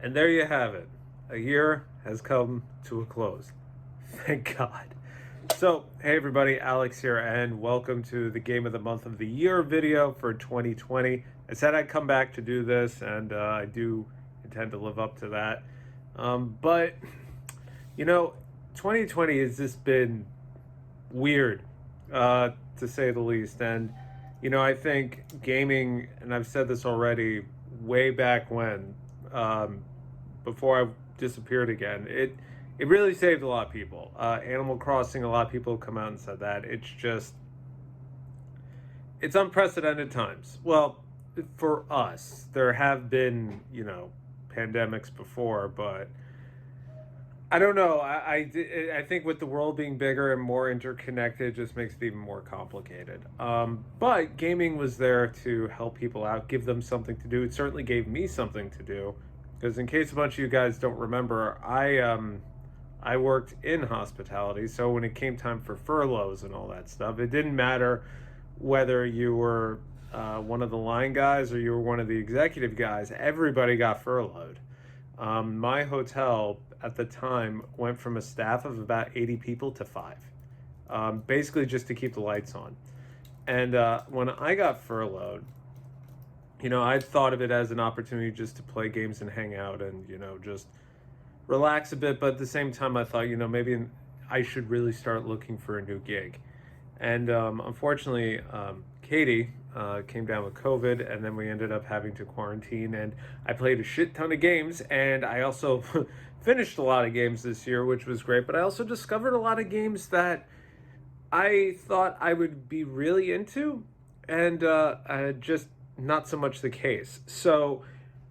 And there you have it. A year has come to a close. Thank God. So, hey everybody, Alex here, and welcome to the Game of the Month of the Year video for 2020. I said I'd come back to do this, and I do intend to live up to that. But, you know, 2020 has just been weird, to say the least. And, I think gaming, and I've said this already way back when, before I disappeared again, it really saved a lot of people. Animal Crossing, a lot of people have come out and said that. It's unprecedented times. Well, for us, there have been, pandemics before, but I don't know. I think with the world being bigger and more interconnected, it just makes it even more complicated. But gaming was there to help people out, give them something to do. It certainly gave me something to do, because in case a bunch of you guys don't remember, I worked in hospitality. So when it came time for furloughs and all that stuff, it didn't matter whether you were one of the line guys or you were one of the executive guys. Everybody got furloughed. My hotel at the time went from a staff of about 80 people to 5, basically just to keep the lights on. And when I got furloughed, I thought of it as an opportunity just to play games and hang out and, just relax a bit. But at the same time, I thought, maybe I should really start looking for a new gig. And unfortunately, Katie came down with COVID, and then we ended up having to quarantine. And I played a shit ton of games, and I also finished a lot of games this year, which was great. But I also discovered a lot of games that I thought I would be really into, and just not so much the case. So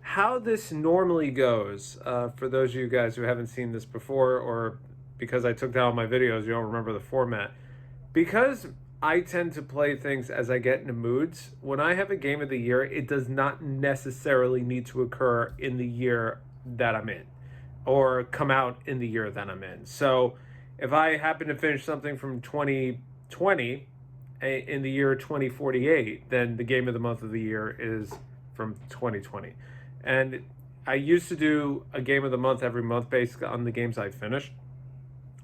how this normally goes, for those of you guys who haven't seen this before, or because I took down my videos, you don't remember the format, because I tend to play things as I get into moods. When I have a game of the year, it does not necessarily need to occur in the year that I'm in, or come out in the year that I'm in. So if I happen to finish something from 2020 in the year 2048, then the game of the month of the year is from 2020. And I used to do a game of the month every month based on the games I finished.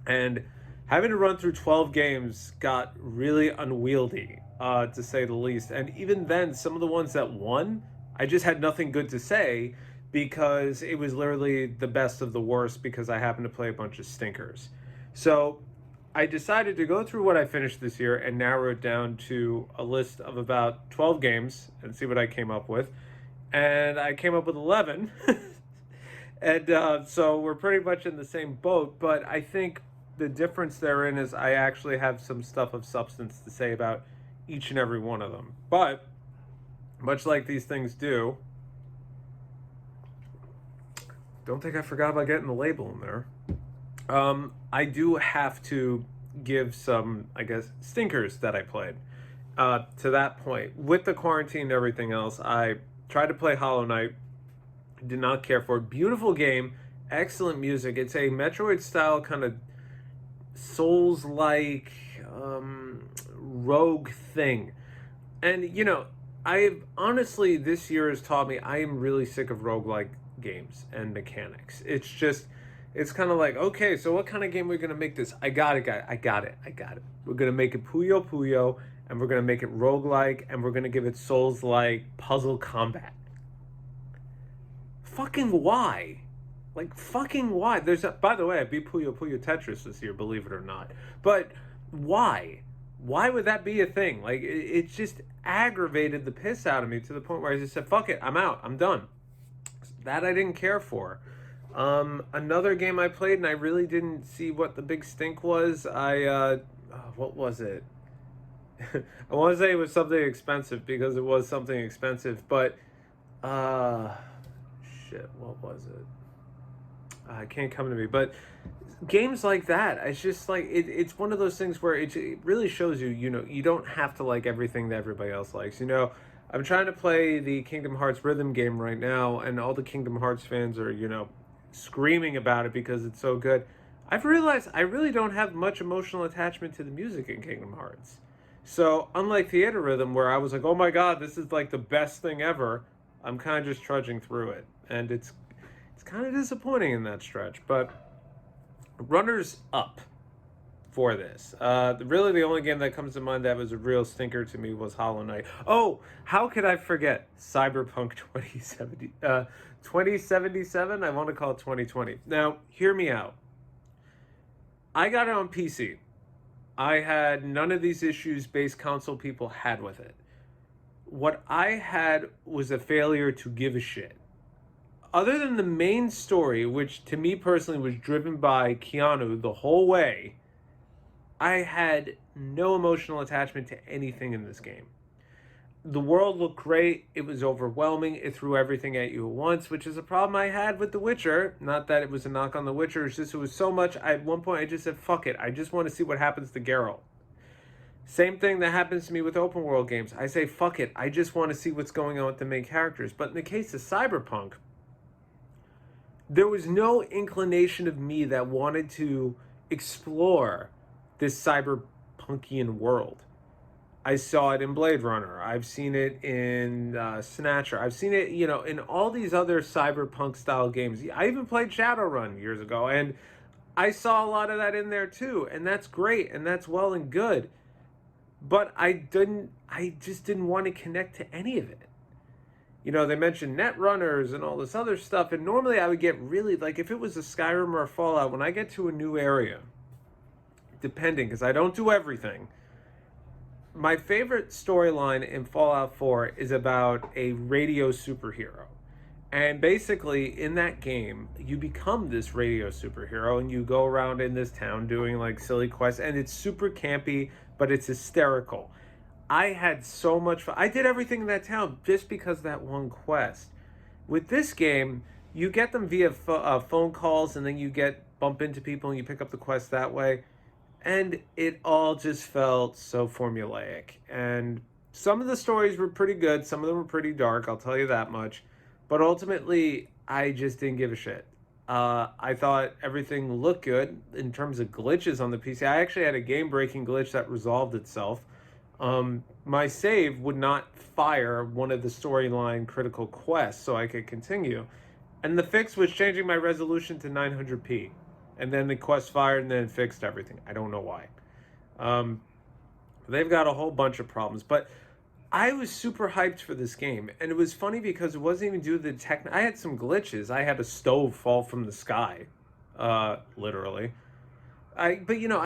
And having to run through 12 games got really unwieldy, to say the least. And even then, some of the ones that won, I just had nothing good to say, because it was literally the best of the worst, because I happened to play a bunch of stinkers. So I decided to go through what I finished this year and narrow it down to a list of about 12 games and see what I came up with. And I came up with 11. And so we're pretty much in the same boat, but I think the difference therein is I actually have some stuff of substance to say about each and every one of them. But much like these things do, don't think I forgot about getting the label in there. I do have to give some, I guess, stinkers that I played. To that point, with the quarantine and everything else, I tried to play Hollow Knight. Did not care for it. Beautiful game, excellent music. It's a Metroid style kind of Souls-like rogue thing. And I've honestly, this year has taught me I am really sick of roguelike games and mechanics. It's kind of like, okay, so what kind of game are we gonna make this? I got it. We're gonna make it Puyo Puyo, and we're gonna make it roguelike, and we're gonna give it Souls-like puzzle combat. Fucking why? Like, fucking why? By the way, I beat Puyo Puyo Tetris this year, believe it or not. But why? Why would that be a thing? Like, it just aggravated the piss out of me, to the point where I just said, fuck it, I'm out, I'm done. That I didn't care for. Another game I played, and I really didn't see what the big stink was. What was it? I want to say it was something expensive, because it was something expensive, but, shit, what was it? I can't come to me, but games like that, it's just like, it's one of those things where it really shows you, you don't have to like everything that everybody else likes. I'm trying to play the Kingdom Hearts rhythm game right now, and all the Kingdom Hearts fans are, screaming about it because it's so good. I've realized I really don't have much emotional attachment to the music in Kingdom Hearts. So, unlike Theater Rhythm, where I was like, oh my god, this is like the best thing ever, I'm kind of just trudging through it. And It's kind of disappointing in that stretch, but runners up for this. Really, the only game that comes to mind that was a real stinker to me was Hollow Knight. Oh, how could I forget Cyberpunk 2077? I want to call it 2020. Now, hear me out. I got it on PC. I had none of these issues base console people had with it. What I had was a failure to give a shit. Other than the main story, which to me personally was driven by Keanu the whole way, I had no emotional attachment to anything in this game. The world looked great. It was overwhelming. It threw everything at you at once, which is a problem I had with The Witcher. Not that it was a knock on The Witcher. It's just it was so much. At one point, I just said, fuck it. I just want to see what happens to Geralt. Same thing that happens to me with open world games. I say, fuck it. I just want to see what's going on with the main characters. But in the case of Cyberpunk, there was no inclination of me that wanted to explore this cyberpunkian world. I saw it in Blade Runner. I've seen it in Snatcher. I've seen it, in all these other cyberpunk style games. I even played Shadowrun years ago, and I saw a lot of that in there too. And that's great, and that's well and good. But I just didn't want to connect to any of it. They mentioned net runners and all this other stuff, and normally I would get really, like, if it was a Skyrim or a Fallout, when I get to a new area, depending, because I don't do everything, my favorite storyline in Fallout 4 is about a radio superhero. And basically, in that game, you become this radio superhero, and you go around in this town doing, like, silly quests, and it's super campy, but it's hysterical. I had so much fun. I did everything in that town just because of that one quest. With this game, you get them via phone calls, and then you bump into people and you pick up the quest that way. And it all just felt so formulaic. And some of the stories were pretty good. Some of them were pretty dark, I'll tell you that much. But ultimately, I just didn't give a shit. I thought everything looked good in terms of glitches on the PC. I actually had a game-breaking glitch that resolved itself. My save would not fire one of the storyline critical quests so I could continue. And the fix was changing my resolution to 900p. And then the quest fired and then fixed everything. I don't know why. They've got a whole bunch of problems. But I was super hyped for this game. And it was funny because it wasn't even due to the tech. I had some glitches. I had a stove fall from the sky. Literally. I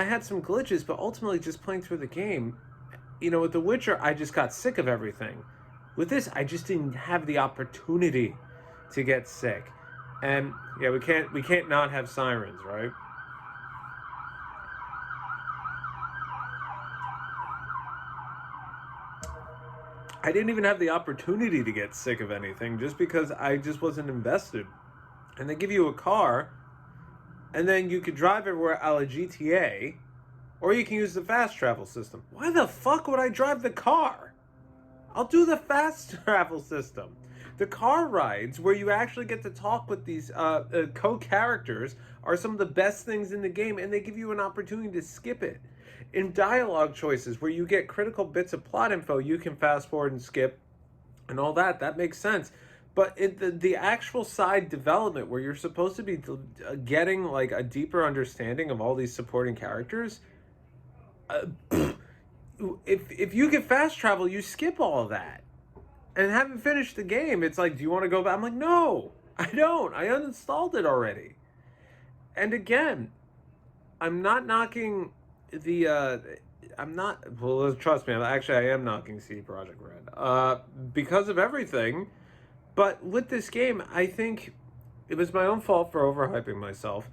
had some glitches, but ultimately just playing through the game, with The Witcher, I just got sick of everything. With this, I just didn't have the opportunity to get sick. And yeah, we can't not have sirens, right? I didn't even have the opportunity to get sick of anything just because I just wasn't invested. And they give you a car, and then you could drive everywhere a la GTA, or you can use the fast travel system. Why the fuck would I drive the car? I'll do the fast travel system. The car rides where you actually get to talk with these co-characters are some of the best things in the game, and they give you an opportunity to skip it. In dialogue choices where you get critical bits of plot info, you can fast forward and skip and all that. That makes sense. But the actual side development where you're supposed to be getting like a deeper understanding of all these supporting characters, if you get fast travel, you skip all of that. And haven't finished the game. It's like, do you want to go back? I'm like, no, I don't. I uninstalled it already. And again, I'm not knocking well, trust me, actually I am knocking CD Projekt Red. Because of everything. But with this game, I think it was my own fault for overhyping myself.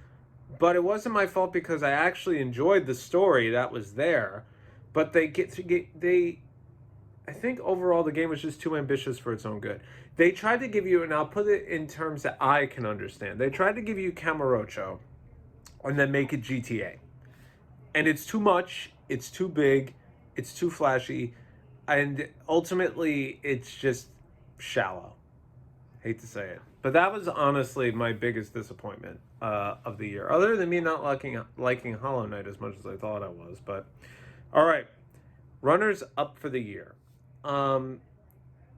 But it wasn't my fault because I actually enjoyed the story that was there. But I think overall the game was just too ambitious for its own good. They tried to give you, and I'll put it in terms that I can understand, they tried to give you Kamurocho and then make it GTA. And it's too much, it's too big, it's too flashy, and ultimately it's just shallow. Hate to say it. But that was honestly my biggest disappointment of the year. Other than me not liking Hollow Knight as much as I thought I was. But, all right. Runners up for the year.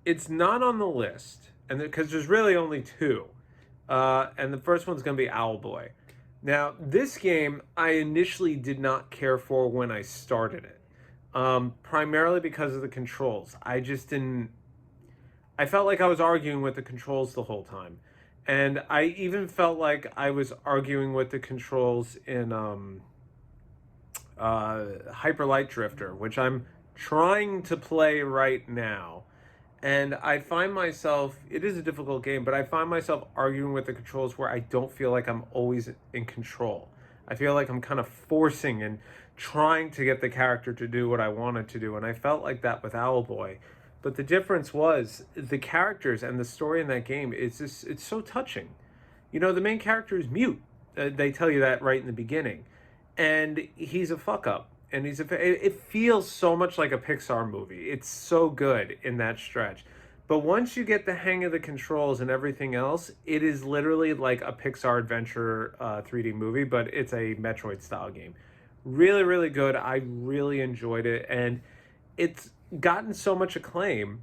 It's not on the list, and because there's really only two. And the first one's going to be Owlboy. Now, this game I initially did not care for when I started it, primarily because of the controls. I just didn't. I felt like I was arguing with the controls the whole time, and I even felt like I was arguing with the controls in Hyper Light Drifter, which I'm trying to play right now. And I find myself, it is a difficult game, but I find myself arguing with the controls where I don't feel like I'm always in control. I feel like I'm kind of forcing and trying to get the character to do what I wanted to do. And I felt like that with Owlboy. But the difference was the characters and the story in that game is just, it's so touching. You know, the main character is mute. They tell you that right in the beginning. And he's a fuck up. And it feels so much like a Pixar movie. It's so good in that stretch. But once you get the hang of the controls and everything else, it is literally like a Pixar adventure 3D movie, but it's a Metroid style game. Really, really good. I really enjoyed it. And it's gotten so much acclaim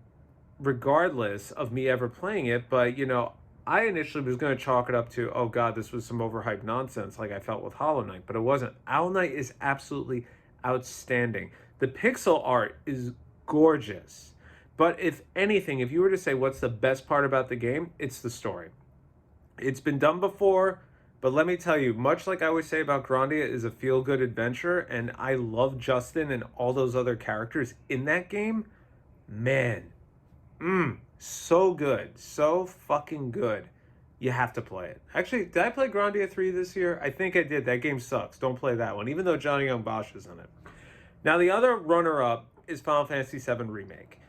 regardless of me ever playing it. But, you know, I initially was going to chalk it up to, oh God, this was some overhyped nonsense like I felt with Hollow Knight, but it wasn't. Owl Knight is absolutely outstanding. The pixel art is gorgeous. But if anything, if you were to say what's the best part about the game, it's the story. It's been done before, but let me tell you, much like I always say about Grandia is a feel-good adventure, and I love Justin and all those other characters in that game, man, so good. So fucking good. You have to play it. Actually, did I play Grandia 3 this year? I think I did. That game sucks. Don't play that one, even though Johnny Young Bosch is in it. Now, the other runner-up is Final Fantasy VII Remake.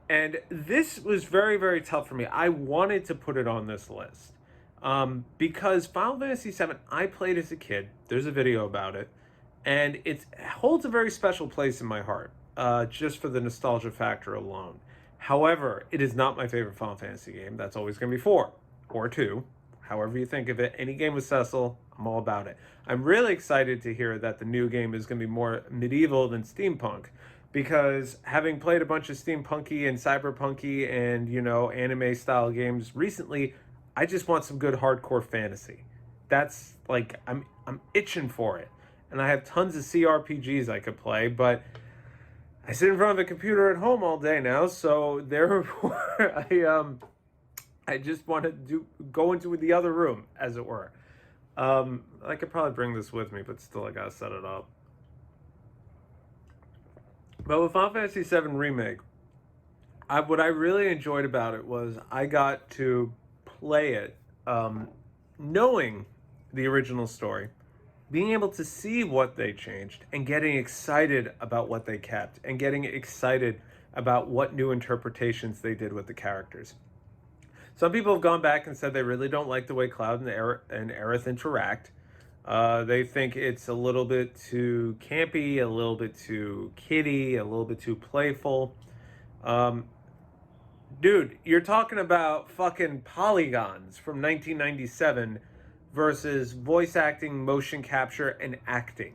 And this was very, very tough for me. I wanted to put it on this list. Because Final Fantasy VII, I played as a kid. There's a video about it. And it holds a very special place in my heart, just for the nostalgia factor alone. However, it is not my favorite Final Fantasy game. That's always going to be 4 or 2, however you think of it. Any game with Cecil, I'm all about it. I'm really excited to hear that the new game is going to be more medieval than steampunk, because having played a bunch of steampunky and cyberpunky and, you know, anime style games recently, I just want some good hardcore fantasy. That's like, I'm itching for it. And I have tons of CRPGs I could play, but I sit in front of a computer at home all day now, so therefore I just want to go into the other room, as it were. I could probably bring this with me, but still I gotta set it up. But with Final Fantasy VII Remake, what I really enjoyed about it was I got to play it knowing the original story, being able to see what they changed, and getting excited about what they kept, and getting excited about what new interpretations they did with the characters. Some people have gone back and said they really don't like the way Cloud and Aerith interact. They think it's a little bit too campy, a little bit too kiddie, a little bit too playful. Dude, you're talking about fucking polygons from 1997 versus voice acting, motion capture, and acting.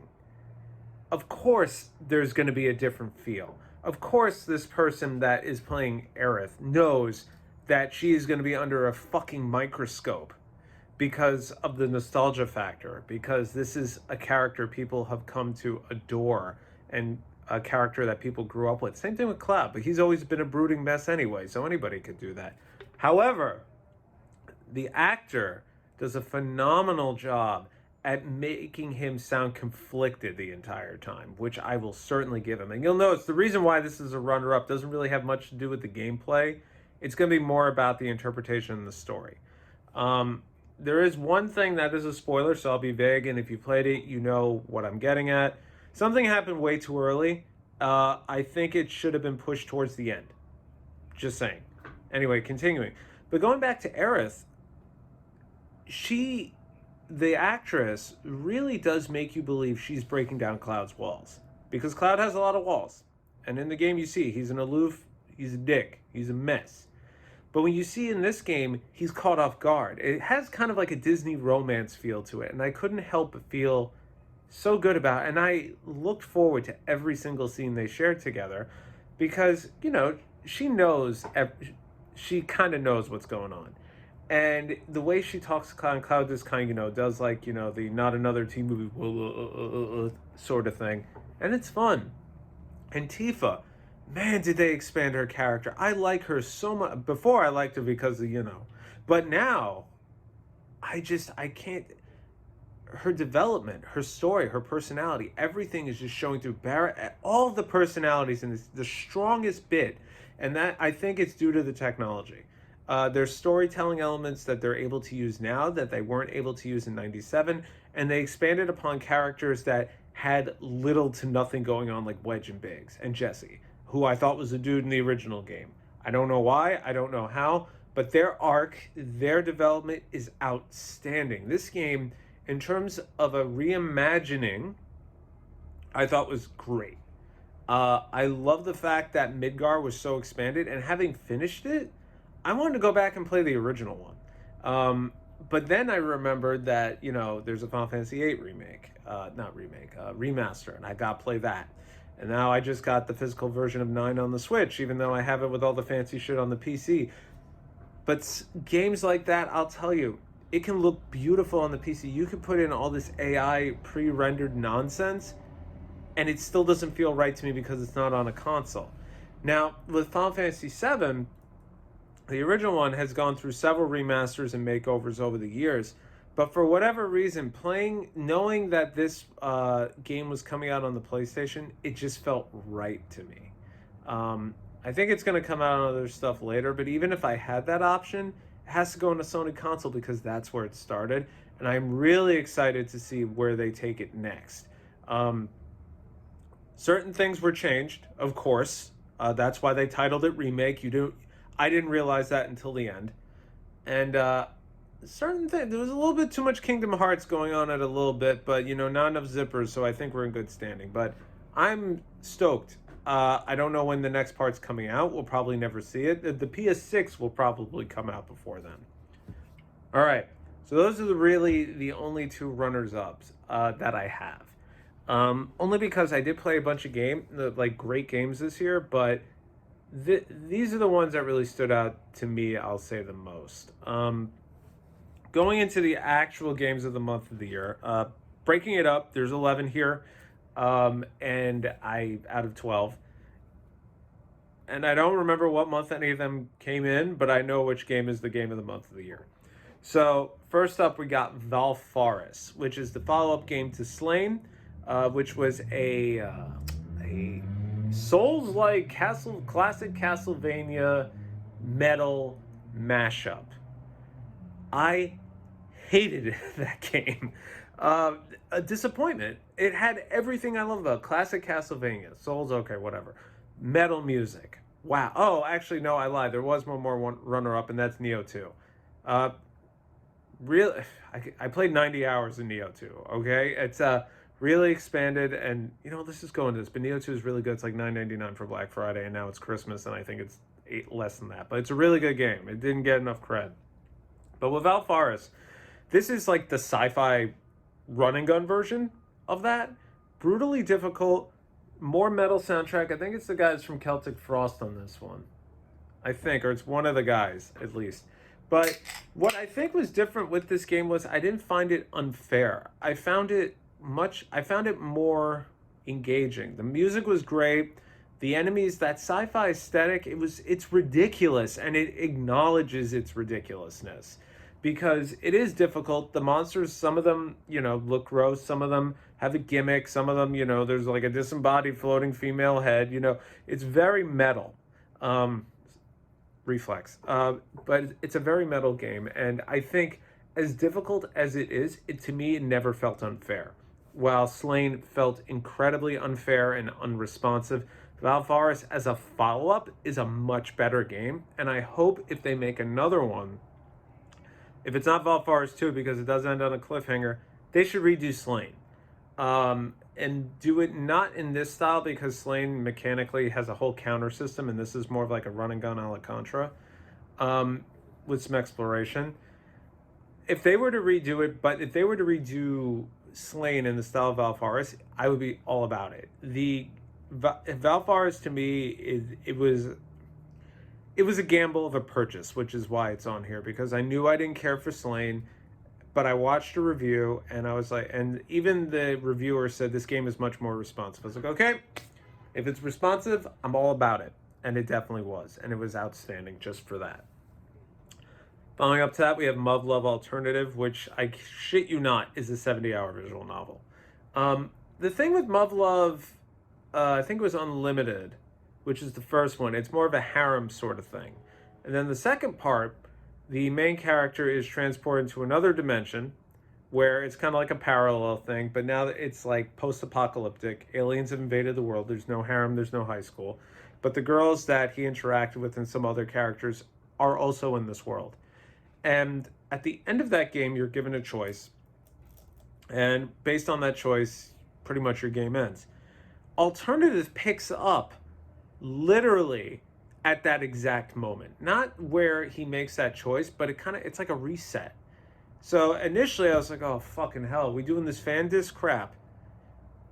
Of course, there's going to be a different feel. Of course, this person that is playing Aerith knows that she is going to be under a fucking microscope because of the nostalgia factor, because this is a character people have come to adore and a character that people grew up with. Same thing with Cloud, but he's always been a brooding mess anyway, so anybody could do that. However, the actor does a phenomenal job at making him sound conflicted the entire time, which I will certainly give him. And you'll notice the reason why this is a runner-up doesn't really have much to do with the gameplay. It's going to be more about the interpretation of the story. There is one thing that is a spoiler, so I'll be vague, and if you played it, you know what I'm getting at. Something happened way too early. I think it should have been pushed towards the end. Just saying. Anyway, continuing. But going back to Aerith, the actress, really does make you believe she's breaking down Cloud's walls. Because Cloud has a lot of walls. And in the game you see, he's an aloof, he's a dick, he's a mess. But when you see in this game, he's caught off guard. It has kind of like a Disney romance feel to it. And I couldn't help but feel so good about it. And I looked forward to every single scene they shared together. Because, you know, she kind of knows what's going on. And the way she talks on Cloud just kind of, does like, the not another teen movie sort of thing. And it's fun. And Tifa, man, did they expand her character. I like her so much. Before I liked her because of, but now I can't, her development, her story, her personality, everything is just showing through. Barrett, all the personalities in this, the strongest bit, and that I think it's due to the technology. There's storytelling elements that they're able to use now that they weren't able to use in '97, and they expanded upon characters that had little to nothing going on, like Wedge and Biggs and Jesse, who I thought was a dude in the original game. I don't know why, I don't know how, but their arc, their development is outstanding. This game, in terms of a reimagining, I thought was great. I love the fact that Midgar was so expanded, and having finished it, I wanted to go back and play the original one. But then I remembered that, there's a Final Fantasy VIII remake, not remake, remaster, and I got to play that. And now I just got the physical version of 9 on the Switch, even though I have it with all the fancy shit on the PC. But games like that, I'll tell you, it can look beautiful on the PC. You can put in all this AI pre-rendered nonsense, and it still doesn't feel right to me because it's not on a console. Now, with Final Fantasy VII, the original one has gone through several remasters and makeovers over the years. But for whatever reason, knowing that this game was coming out on the PlayStation, it just felt right to me. I think it's going to come out on other stuff later, but even if I had that option, it has to go on a Sony console because that's where it started. And I'm really excited to see where they take it next. Certain things were changed, of course. That's why they titled it Remake. I didn't realize that until the end. And certain things, there was a little bit too much Kingdom Hearts going on at a little bit, but not enough zippers, so I think we're in good standing. But I'm stoked. I don't know when the next part's coming out. We'll probably never see it. The PS6 will probably come out before then. All right. So those are really the only 2 runners-ups that I have. Only because I did play a bunch of great games this year, but these are the ones that really stood out to me, I'll say the most. Going into the actual games of the month of the year, breaking it up, there's 11 here, and out of 12. And I don't remember what month any of them came in, but I know which game is the game of the month of the year. So first up, we got Valhalla, which is the follow-up game to Slain, which was a Souls-like classic Castlevania metal mashup. I hated that game. A disappointment. It had everything I love about classic Castlevania. Souls, okay, whatever. Metal music. Wow. Oh, actually, no, I lied. There was one more runner-up, and that's Neo 2. Really, I played 90 hours in Neo 2, okay? It's really expanded, and let's just go into this. But Neo 2 is really good. It's like $9.99 for Black Friday, and now it's Christmas, and I think it's less than that. But it's a really good game. It didn't get enough cred. But with Valhalla, this is like the sci-fi run and gun version of that. Brutally difficult, more metal soundtrack. I think it's the guys from Celtic Frost on this one. I think, or it's one of the guys at least. But what I think was different with this game was I didn't find it unfair. I found it more engaging. The music was great. The enemies, that sci-fi aesthetic, it's ridiculous, and it acknowledges its ridiculousness because it is difficult. The monsters, some of them, look gross. Some of them have a gimmick. Some of them, there's like a disembodied floating female head. It's very metal. Reflex. But it's a very metal game, and I think as difficult as it is, to me, it never felt unfair. While Slain felt incredibly unfair and unresponsive, Valhalla as a follow-up is a much better game, and I hope if they make another one, if it's not Valhalla 2 because it does end on a cliffhanger, they should redo Slain. And do it not in this style because Slain mechanically has a whole counter system, and this is more of like a run and gun a la Contra, with some exploration. If they were to redo Slain in the style of Valhalla, I would be all about it. The Valhalla to me it was a gamble of a purchase, which is why it's on here, because I knew I didn't care for Slain, but I watched a review and I was like, and even the reviewer said this game is much more responsive. I was like, okay, if it's responsive, I'm all about it. And it definitely was. And it was outstanding just for that. Following up to that, we have Muv-Luv Alternative, which I shit you not is a 70-hour visual novel. The thing with Muv-Luv, I think it was Unlimited, which is the first one. It's more of a harem sort of thing. And then the second part, the main character is transported to another dimension where it's kind of like a parallel thing, but now it's like post-apocalyptic. Aliens have invaded the world. There's no harem, there's no high school. But the girls that he interacted with and some other characters are also in this world. And at the end of that game, you're given a choice. And based on that choice, pretty much your game ends. Alternative picks up literally at that exact moment. Not where he makes that choice, but it's like a reset. So initially I was like, oh, fucking hell, we doing this fan disc crap.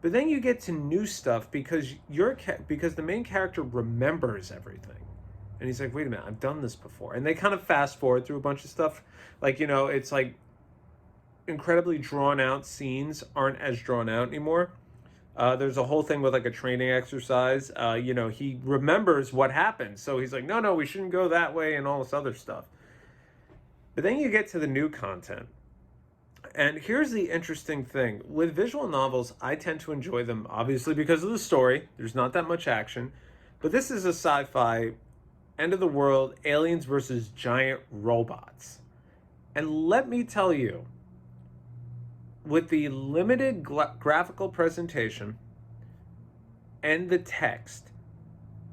But then you get to new stuff because because the main character remembers everything. And he's like, wait a minute, I've done this before. And they kind of fast forward through a bunch of stuff. Like, it's like incredibly drawn out scenes aren't as drawn out anymore. There's a whole thing with like a training exercise. He remembers what happened. So he's like, no, we shouldn't go that way and all this other stuff. But then you get to the new content. And here's the interesting thing. With visual novels, I tend to enjoy them, obviously, because of the story. There's not that much action. But this is a sci-fi, end of the world, aliens versus giant robots. And let me tell you, with the limited graphical presentation and the text,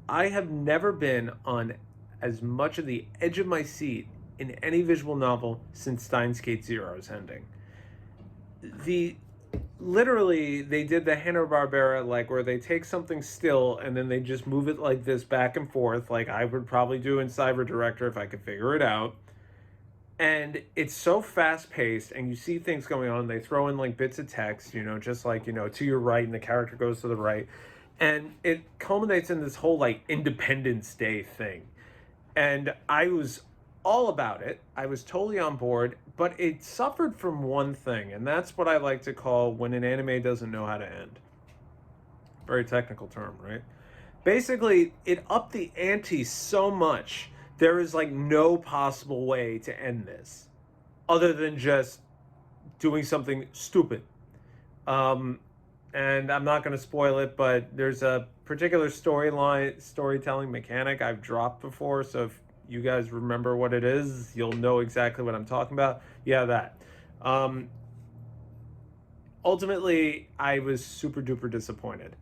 I have never been on as much of the edge of my seat in any visual novel since Steins Gate Zero's ending. Literally, they did the Hanna-Barbera, like, where they take something still and then they just move it like this back and forth, like I would probably do in Cyber Director if I could figure it out. And it's so fast-paced, and you see things going on. They throw in, like, bits of text, just like, to your right, and the character goes to the right. And it culminates in this whole, like, Independence Day thing. And I was all about it. I was totally on board, but it suffered from one thing, and that's what I like to call when an anime doesn't know how to end. Very technical term, right? Basically, it upped the ante so much, there is like no possible way to end this other than just doing something stupid. And I'm not going to spoil it, but there's a particular storytelling mechanic I've dropped before, so if you guys remember what it is, you'll know exactly what I'm talking about. Yeah, that. Ultimately, I was super duper disappointed.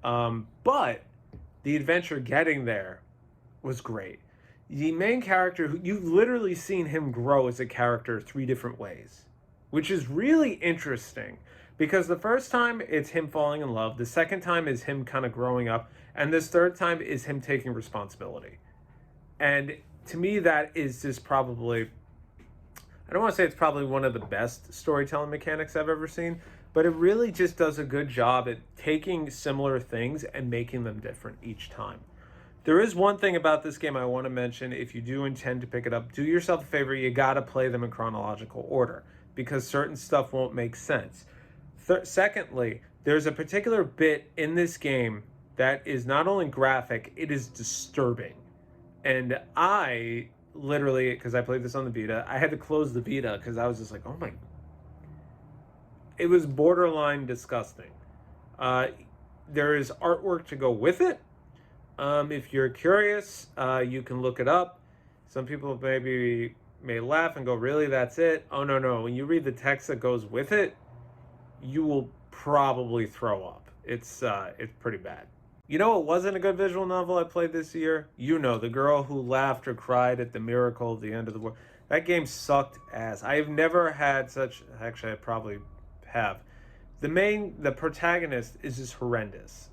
But the adventure getting there was great. The main character, you've literally seen him grow as a character 3 different ways, which is really interesting because the first time it's him falling in love, the second time is him kind of growing up, and this third time is him taking responsibility. And to me, that is just probably, I don't want to say it's probably one of the best storytelling mechanics I've ever seen, but it really just does a good job at taking similar things and making them different each time. There is one thing about this game I want to mention. If you do intend to pick it up, do yourself a favor, you got to play them in chronological order because certain stuff won't make sense. Secondly, there's a particular bit in this game that is not only graphic, it is disturbing. And I literally, because I played this on the Vita, I had to close the Vita because I was just like, oh my. It was borderline disgusting. There is artwork to go with it. If you're curious, you can look it up. Some people may laugh and go, really, that's it? Oh, no. When you read the text that goes with it, you will probably throw up. It's pretty bad. You know what wasn't a good visual novel I played this year? The girl who laughed or cried at the miracle of the end of the world. That game sucked ass. I have never had such... Actually, I probably have. The protagonist is just horrendous.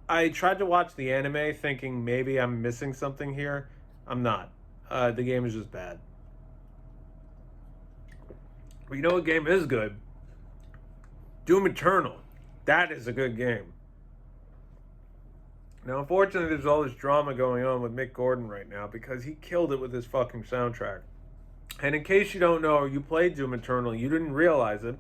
I tried to watch the anime thinking maybe I'm missing something here. I'm not. The game is just bad. But you know what game is good? Doom Eternal. That is a good game. Now, unfortunately, there's all this drama going on with Mick Gordon right now because he killed it with his fucking soundtrack. And in case you don't know, or you played Doom Eternal, you didn't realize it,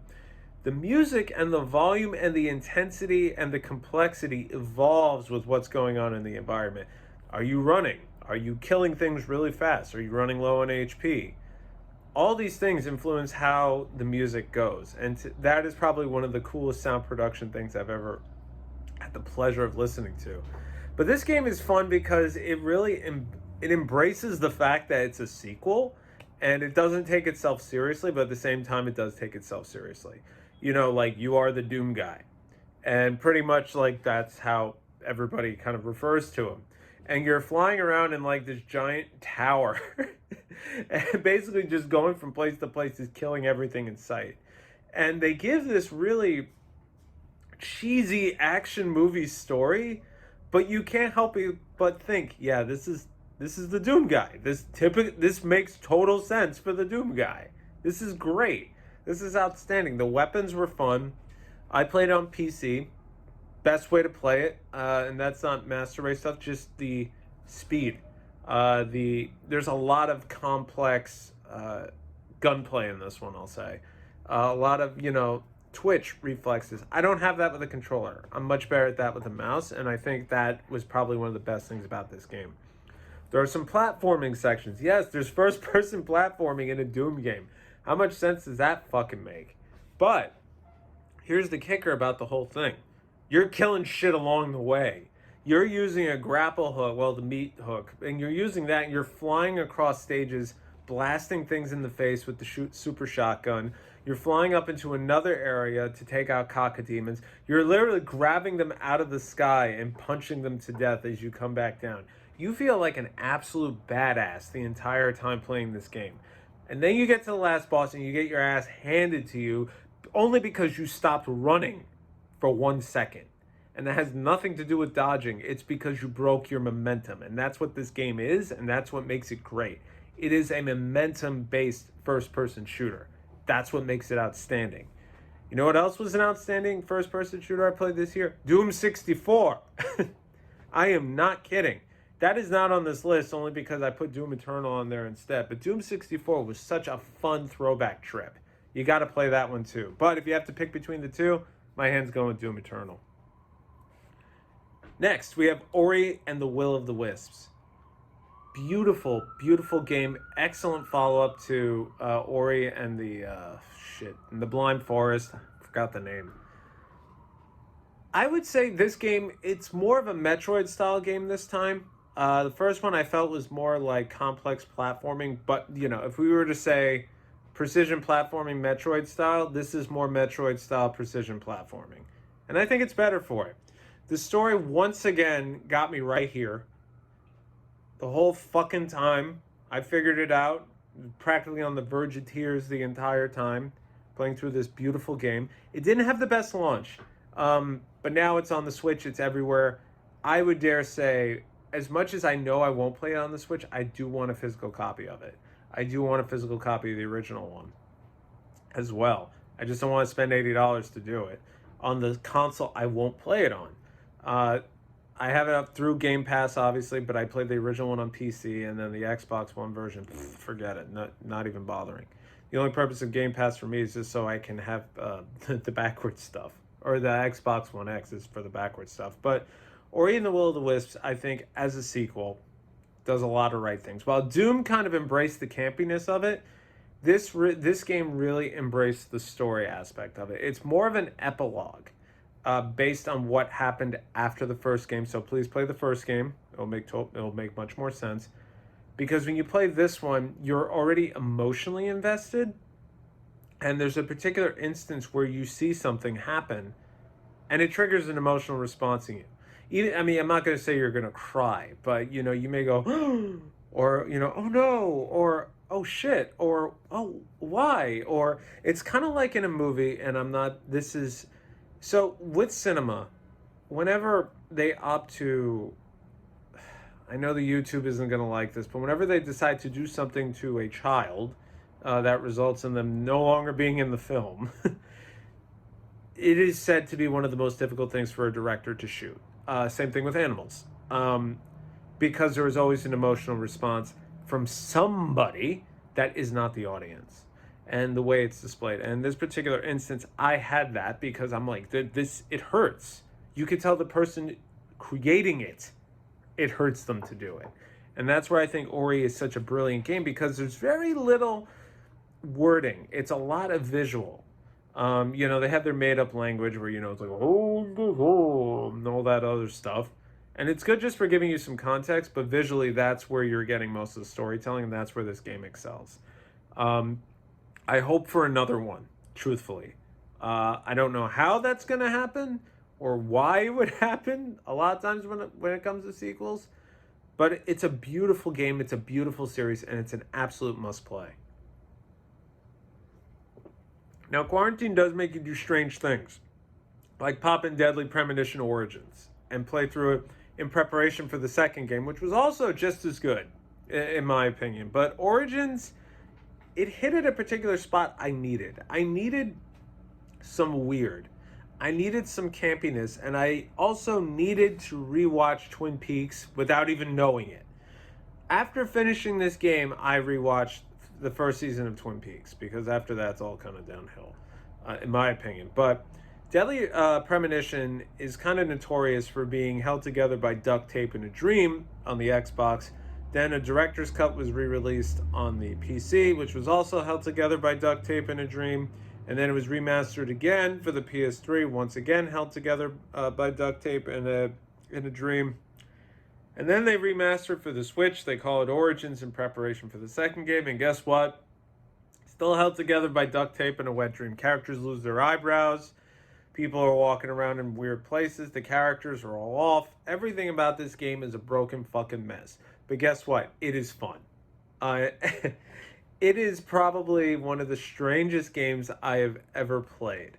the music and the volume and the intensity and the complexity evolves with what's going on in the environment. Are you running? Are you killing things really fast? Are you running low on HP? All these things influence how the music goes. And that is probably one of the coolest sound production things I've ever had the pleasure of listening to. But this game is fun because it really it embraces the fact that it's a sequel, and it doesn't take itself seriously, but at the same time it does take itself seriously. You know, like, you are the Doom guy, and pretty much like that's how everybody kind of refers to him. And you're flying around in like this giant tower and basically just going from place to place, just killing everything in sight. And they give this really cheesy action movie story, but you can't help but think, yeah, this is the Doom guy. This makes total sense for the Doom guy. This is great. This is outstanding. The weapons were fun. I played it on PC. Best way to play it, and that's not master race stuff, just the speed. There's a lot of complex gunplay in this one, I'll say. A lot of, twitch reflexes. I don't have that with a controller. I'm much better at that with a mouse, and I think that was probably one of the best things about this game. There are some platforming sections. Yes, there's first-person platforming in a Doom game. How much sense does that fucking make? But here's the kicker about the whole thing. You're killing shit along the way. You're using a grapple hook, the meat hook, and you're using that, and you're flying across stages, blasting things in the face with the super shotgun. You're flying up into another area to take out cacodemons. You're literally grabbing them out of the sky and punching them to death as you come back down. You feel like an absolute badass the entire time playing this game. And then you get to the last boss and you get your ass handed to you only because you stopped running for 1 second. And that has nothing to do with dodging. It's because you broke your momentum. And that's what this game is, and that's what makes it great. It is a momentum-based first-person shooter. That's what makes it outstanding. You know what else was an outstanding first-person shooter I played this year? Doom 64. I am not kidding. That is not on this list only because I put Doom Eternal on there instead. But Doom 64 was such a fun throwback trip. You got to play that one too. But if you have to pick between the two, my hand's going with Doom Eternal. Next, we have Ori and the Will of the Wisps. Beautiful, beautiful game. Excellent follow-up to Ori and the Blind Forest. I forgot the name. I would say this game, it's more of a Metroid-style game this time. The first one I felt was more like complex platforming, but, if we were to say precision platforming Metroid style, this is more Metroid style precision platforming. And I think it's better for it. The story once again got me right here. The whole fucking time. I figured it out. Practically on the verge of tears the entire time. Playing through this beautiful game. It didn't have the best launch. But now it's on the Switch. It's everywhere. I would dare say, as much as I know I won't play it on the Switch, I do want a physical copy of it. I do want a physical copy of the original one as well. I just don't want to spend $80 to do it. On the console, I won't play it on. I have it up through Game Pass, obviously, but I played the original one on PC, and then the Xbox One version, forget it, not even bothering. The only purpose of Game Pass for me is just so I can have the backwards stuff. Or the Xbox One X is for the backwards stuff. But Ori and the Will of the Wisps, I think, as a sequel, does a lot of right things. While Doom kind of embraced the campiness of it, this game really embraced the story aspect of it. It's more of an epilogue based on what happened after the first game. So please play the first game. It'll make much more sense. Because when you play this one, you're already emotionally invested. And there's a particular instance where you see something happen, and it triggers an emotional response in you. I'm not going to say you're going to cry, but, you may go, or, oh no, or, oh shit, or, oh, why? Or it's kind of like in a movie, and so with cinema, whenever they opt to, I know the YouTube isn't going to like this, but whenever they decide to do something to a child that results in them no longer being in the film, it is said to be one of the most difficult things for a director to shoot. Same thing with animals. um, because there was always an emotional response from somebody that is not the audience, and the way it's displayed. And in this particular instance, I had that because I'm like, this, it hurts. You could tell the person creating it hurts them to do it. And that's where I think Ori is such a brilliant game, because there's very little wording. It's a lot of visual. They have their made up language where, it's like, oh, and all that other stuff. And it's good just for giving you some context, but visually, that's where you're getting most of the storytelling, and that's where this game excels. I hope for another one, truthfully. I don't know how that's going to happen or why it would happen a lot of times when it comes to sequels, but it's a beautiful game, it's a beautiful series, and it's an absolute must play. Now, quarantine does make you do strange things, like pop in Deadly Premonition Origins and play through it in preparation for the second game, which was also just as good, in my opinion. But Origins, it hit at a particular spot I needed. I needed some weird. I needed some campiness, and I also needed to rewatch Twin Peaks without even knowing it. After finishing this game, I rewatched the first season of Twin Peaks, because after that, it's all kind of downhill, in my opinion. But Deadly Premonition is kind of notorious for being held together by duct tape in a dream on the Xbox. Then a director's cut was re-released on the PC, which was also held together by duct tape in a dream. And then it was remastered again for the PS3, once again held together by duct tape in a dream. And then they remastered for the Switch. They call it Origins in preparation for the second game. And guess what? Still held together by duct tape in a wet dream. Characters lose their eyebrows. People are walking around in weird places. The characters are all off. Everything about this game is a broken fucking mess. But guess what? It is fun. It is probably one of the strangest games I have ever played.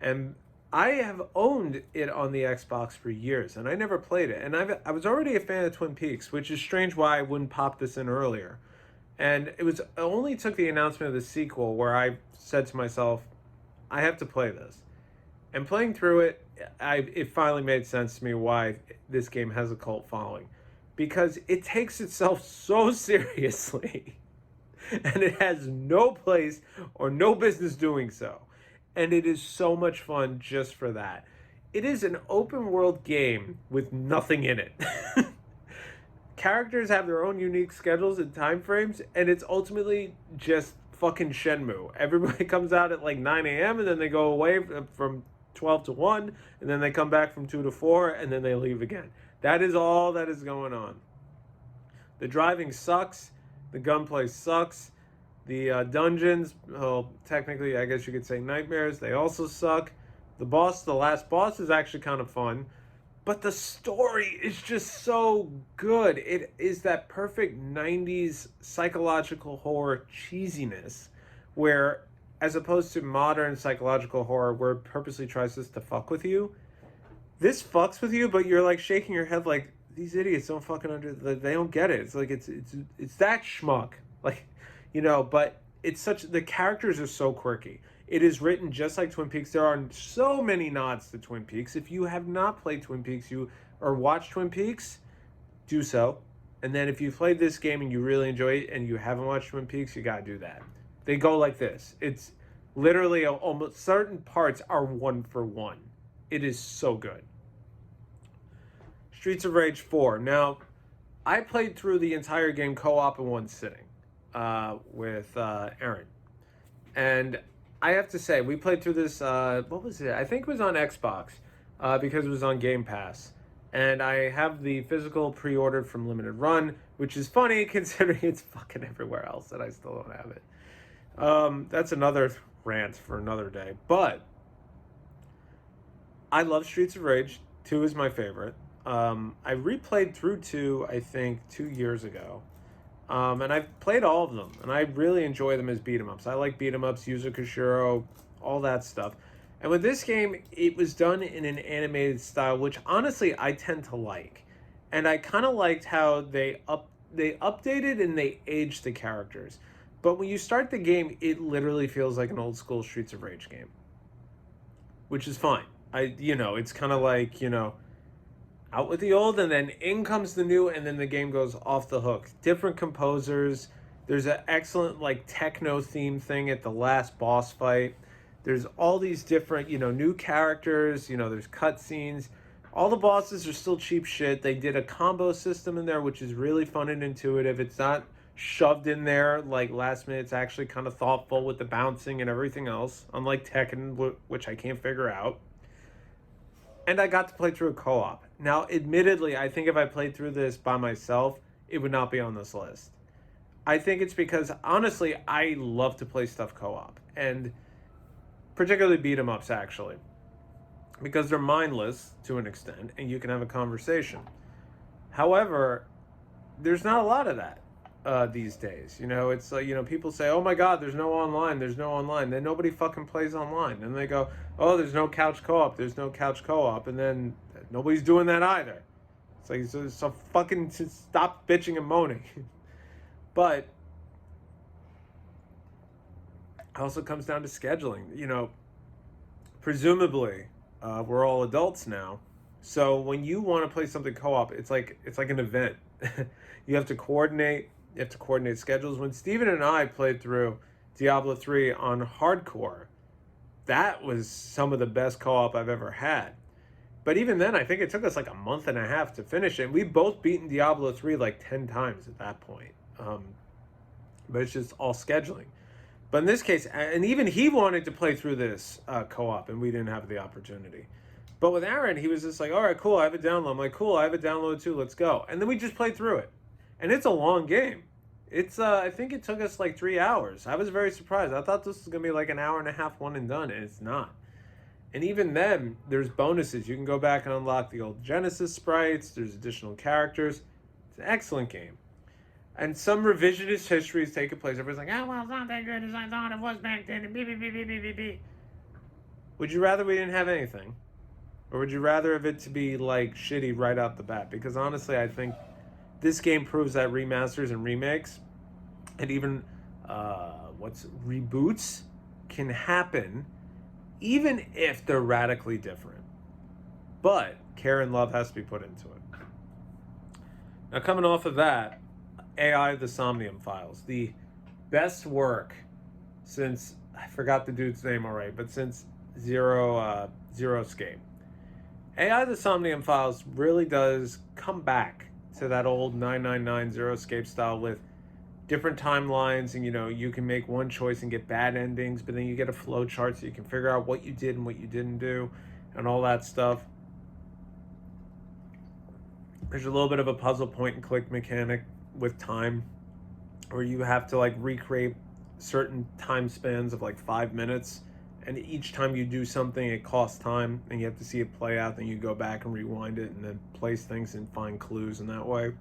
And I have owned it on the Xbox for years, and I never played it. And I was already a fan of Twin Peaks, which is strange why I wouldn't pop this in earlier. And it only took the announcement of the sequel where I said to myself, I have to play this. And playing through it, it finally made sense to me why this game has a cult following. Because it takes itself so seriously, and it has no place or no business doing so. And it is so much fun just for that. It is an open world game with nothing in it. Characters have their own unique schedules and time frames, and it's ultimately just fucking Shenmue. Everybody comes out at like 9 a.m. and then they go away from 12 to 1, and then they come back from 2 to 4, and then they leave again. That is all that is going on. The driving sucks. The gunplay sucks. The dungeons, well, technically, I guess you could say nightmares, they also suck. The last boss is actually kind of fun. But the story is just so good. It is that perfect 90s psychological horror cheesiness, where, as opposed to modern psychological horror, where it purposely tries just to fuck with you, this fucks with you, but you're like shaking your head like, these idiots don't fucking they don't get it. It's like, it's that schmuck. Like, but the characters are so quirky. It is written just like Twin Peaks. There are so many nods to Twin Peaks. If you have not played Twin Peaks or watched Twin Peaks, do so. And then if you played this game and you really enjoy it and you haven't watched Twin Peaks, you gotta do that. They go like this. It's literally almost certain parts are one for one. It is so good. Streets of Rage 4. Now, I played through the entire game co-op in one sitting with Aaron. And I have to say, we played through this, what was it? I think it was on Xbox, because it was on Game Pass. And I have the physical pre-ordered from Limited Run, which is funny considering it's fucking everywhere else and I still don't have it. That's another rant for another day. But I love Streets of Rage. 2 is my favorite. I replayed through 2, I think, 2 years ago. And I've played all of them, and I really enjoy them as beat-em-ups. I like beat-em-ups, Yuzo Koshiro, all that stuff. And with this game, it was done in an animated style, which honestly I tend to like. And I kind of liked how they updated and they aged the characters. But when you start the game, it literally feels like an old school Streets of Rage game, which is fine. It's kind of like, out with the old, and then in comes the new, and then the game goes off the hook. Different composers. There's an excellent like techno theme thing at the last boss fight. There's all these different, new characters. There's cutscenes. All the bosses are still cheap shit. They did a combo system in there, which is really fun and intuitive. It's not shoved in there like last minute. It's actually kind of thoughtful with the bouncing and everything else, unlike Tekken, which I can't figure out. And I got to play through a co-op. Now, admittedly, I think if I played through this by myself, it would not be on this list. I think it's because, honestly, I love to play stuff co-op. And particularly beat 'em ups, actually. Because they're mindless, to an extent, and you can have a conversation. However, there's not a lot of that these days. It's like, people say, oh my God, there's no online. Then nobody fucking plays online. And they go, oh, there's no couch co-op. And then nobody's doing that either. It's like, so fucking stop bitching and moaning. But it also comes down to scheduling. Presumably, we're all adults now. So when you want to play something co-op, it's like an event. You have to coordinate schedules. When Steven and I played through Diablo 3 on hardcore, that was some of the best co-op I've ever had. But even then, I think it took us like a month and a half to finish it. We've both beaten Diablo 3 like 10 times at that point. But it's just all scheduling. But in this case, and even he wanted to play through this co-op, and we didn't have the opportunity. But with Aaron, he was just like, all right, cool, I have a download. I'm like, cool, I have a download too, let's go. And then we just played through it. And it's a long game. It's I think it took us like 3 hours. I was very surprised. I thought this was going to be like an hour and a half, one and done, and it's not. And even then, there's bonuses. You can go back and unlock the old Genesis sprites. There's additional characters. It's an excellent game. And some revisionist history is taking place. Everybody's like, well, it's not that good as I thought it was back then. And Would you rather we didn't have anything? Or would you rather have it to be, like, shitty right out the bat? Because honestly, I think this game proves that remasters and remakes, and even, reboots, can happen, even if they're radically different. But care and love has to be put into it. Now, coming off of that, AI the Somnium Files, the best work since, I forgot the dude's name already, but since Zero Escape. AI the Somnium Files really does come back to that old 999 Zero Escape style with different timelines, and you can make one choice and get bad endings, but then you get a flow chart so you can figure out what you did and what you didn't do and all that stuff. There's a little bit of a puzzle point and click mechanic with time, where you have to like recreate certain time spans of like 5 minutes, and each time you do something it costs time, and you have to see it play out. Then you go back and rewind it and then place things and find clues in that way.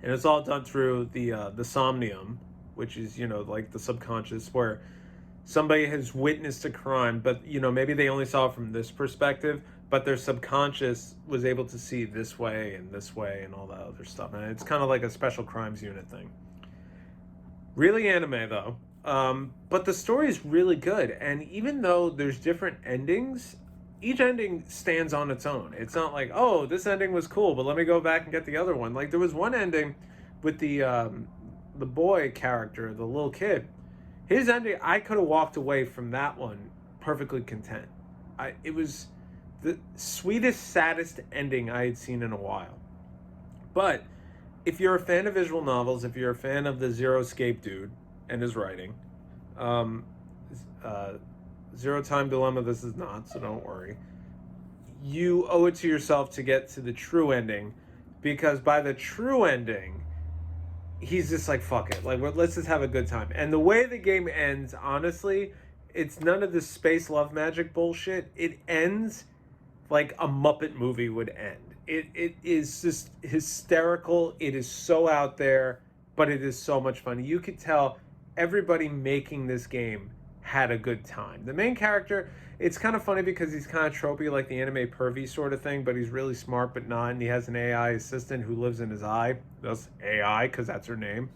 And it's all done through the somnium, which is like the subconscious, where somebody has witnessed a crime, but maybe they only saw it from this perspective, but their subconscious was able to see this way and all that other stuff. And it's kind of like a special crimes unit thing. Really anime though. But the story is really good. And even though there's different endings, each ending stands on its own. It's not like, oh, this ending was cool, but let me go back and get the other one. Like there was one ending with the boy character, the little kid. His ending, I could have walked away from that one perfectly content. It was the sweetest, saddest ending I had seen in a while. But if you're a fan of visual novels, if you're a fan of the Zero Escape dude and his writing, Zero Time Dilemma, this is not, so don't worry. You owe it to yourself to get to the true ending, because by the true ending, he's just like, fuck it. Like, let's just have a good time. And the way the game ends, honestly, it's none of this space love magic bullshit. It ends like a Muppet movie would end. It is just hysterical. It is so out there, but it is so much fun. You could tell everybody making this game had a good time. The main character, it's kind of funny because he's kind of tropey, like the anime pervy sort of thing, but he's really smart but not, and he has an AI assistant who lives in his eye. That's AI because that's her name.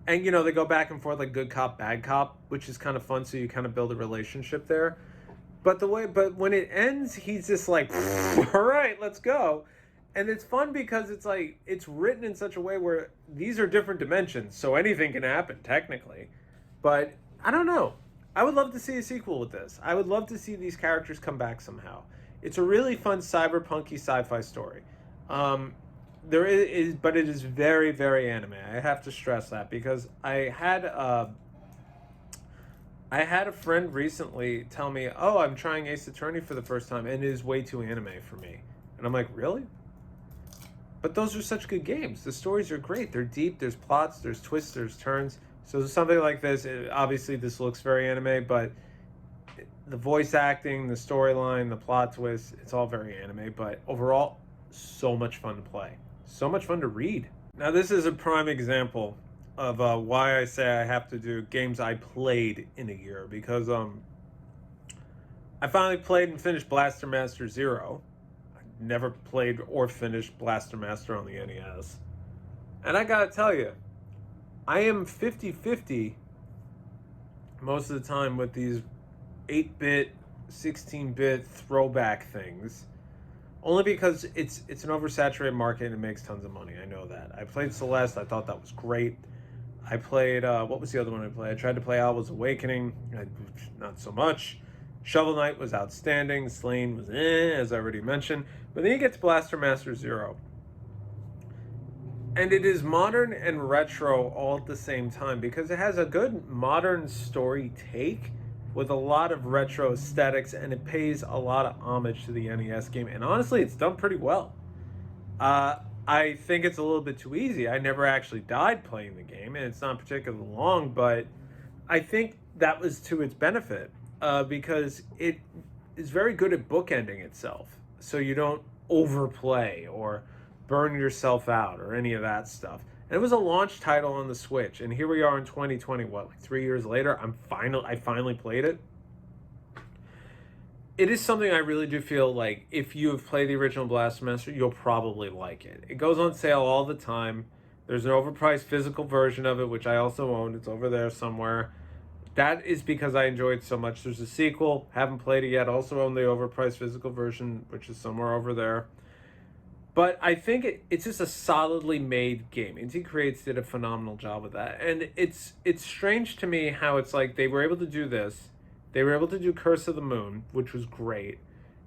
And they go back and forth like good cop, bad cop, which is kind of fun, so you kind of build a relationship there. but when it ends, he's just like, all right, let's go. And it's fun because it's like it's written in such a way where these are different dimensions, so anything can happen technically. But I don't know. I would love to see a sequel with this. I would love to see these characters come back somehow. It's a really fun cyberpunky sci-fi story. Um, there is, but it is very, very anime. I have to stress that because I had a friend recently tell me, "Oh, I'm trying Ace Attorney for the first time, and it is way too anime for me." And I'm like, "Really?" But those are such good games. The stories are great. They're deep. There's plots. There's twists. There's turns. So something like this, obviously, this looks very anime, but the voice acting, the storyline, the plot twist, it's all very anime. But overall, so much fun to play. So much fun to read. Now, this is a prime example of why I say I have to do games I played in a year because I finally played and finished Blaster Master Zero. I never played or finished Blaster Master on the NES. And I gotta tell you, I am 50-50 most of the time with these 8-bit, 16-bit throwback things. Only because it's an oversaturated market and it makes tons of money. I know that. I played Celeste. I thought that was great. I played, what was the other one I played? I tried to play Alba's Awakening. Not so much. Shovel Knight was outstanding. Slain was as I already mentioned. But then you get to Blaster Master Zero. And it is modern and retro all at the same time because it has a good modern story take with a lot of retro aesthetics and it pays a lot of homage to the NES game. And honestly, it's done pretty well. I think it's a little bit too easy. I never actually died playing the game, and it's not particularly long, but I think that was to its benefit because it is very good at bookending itself. So you don't overplay or burn yourself out or any of that stuff. And it was a launch title on the Switch, and here we are in 2020. What, like 3 years later? I finally played it. It is something I really do feel like if you have played the original Blaster Master, you'll probably like it. It goes on sale all the time. There's an overpriced physical version of it, which I also own. It's over there somewhere. That is because I enjoyed so much. There's a sequel. Haven't played it yet. Also own the overpriced physical version, which is somewhere over there. But I think it's just a solidly made game. Inti Creates did a phenomenal job with that. And it's strange to me how it's like they were able to do this. They were able to do Curse of the Moon, which was great.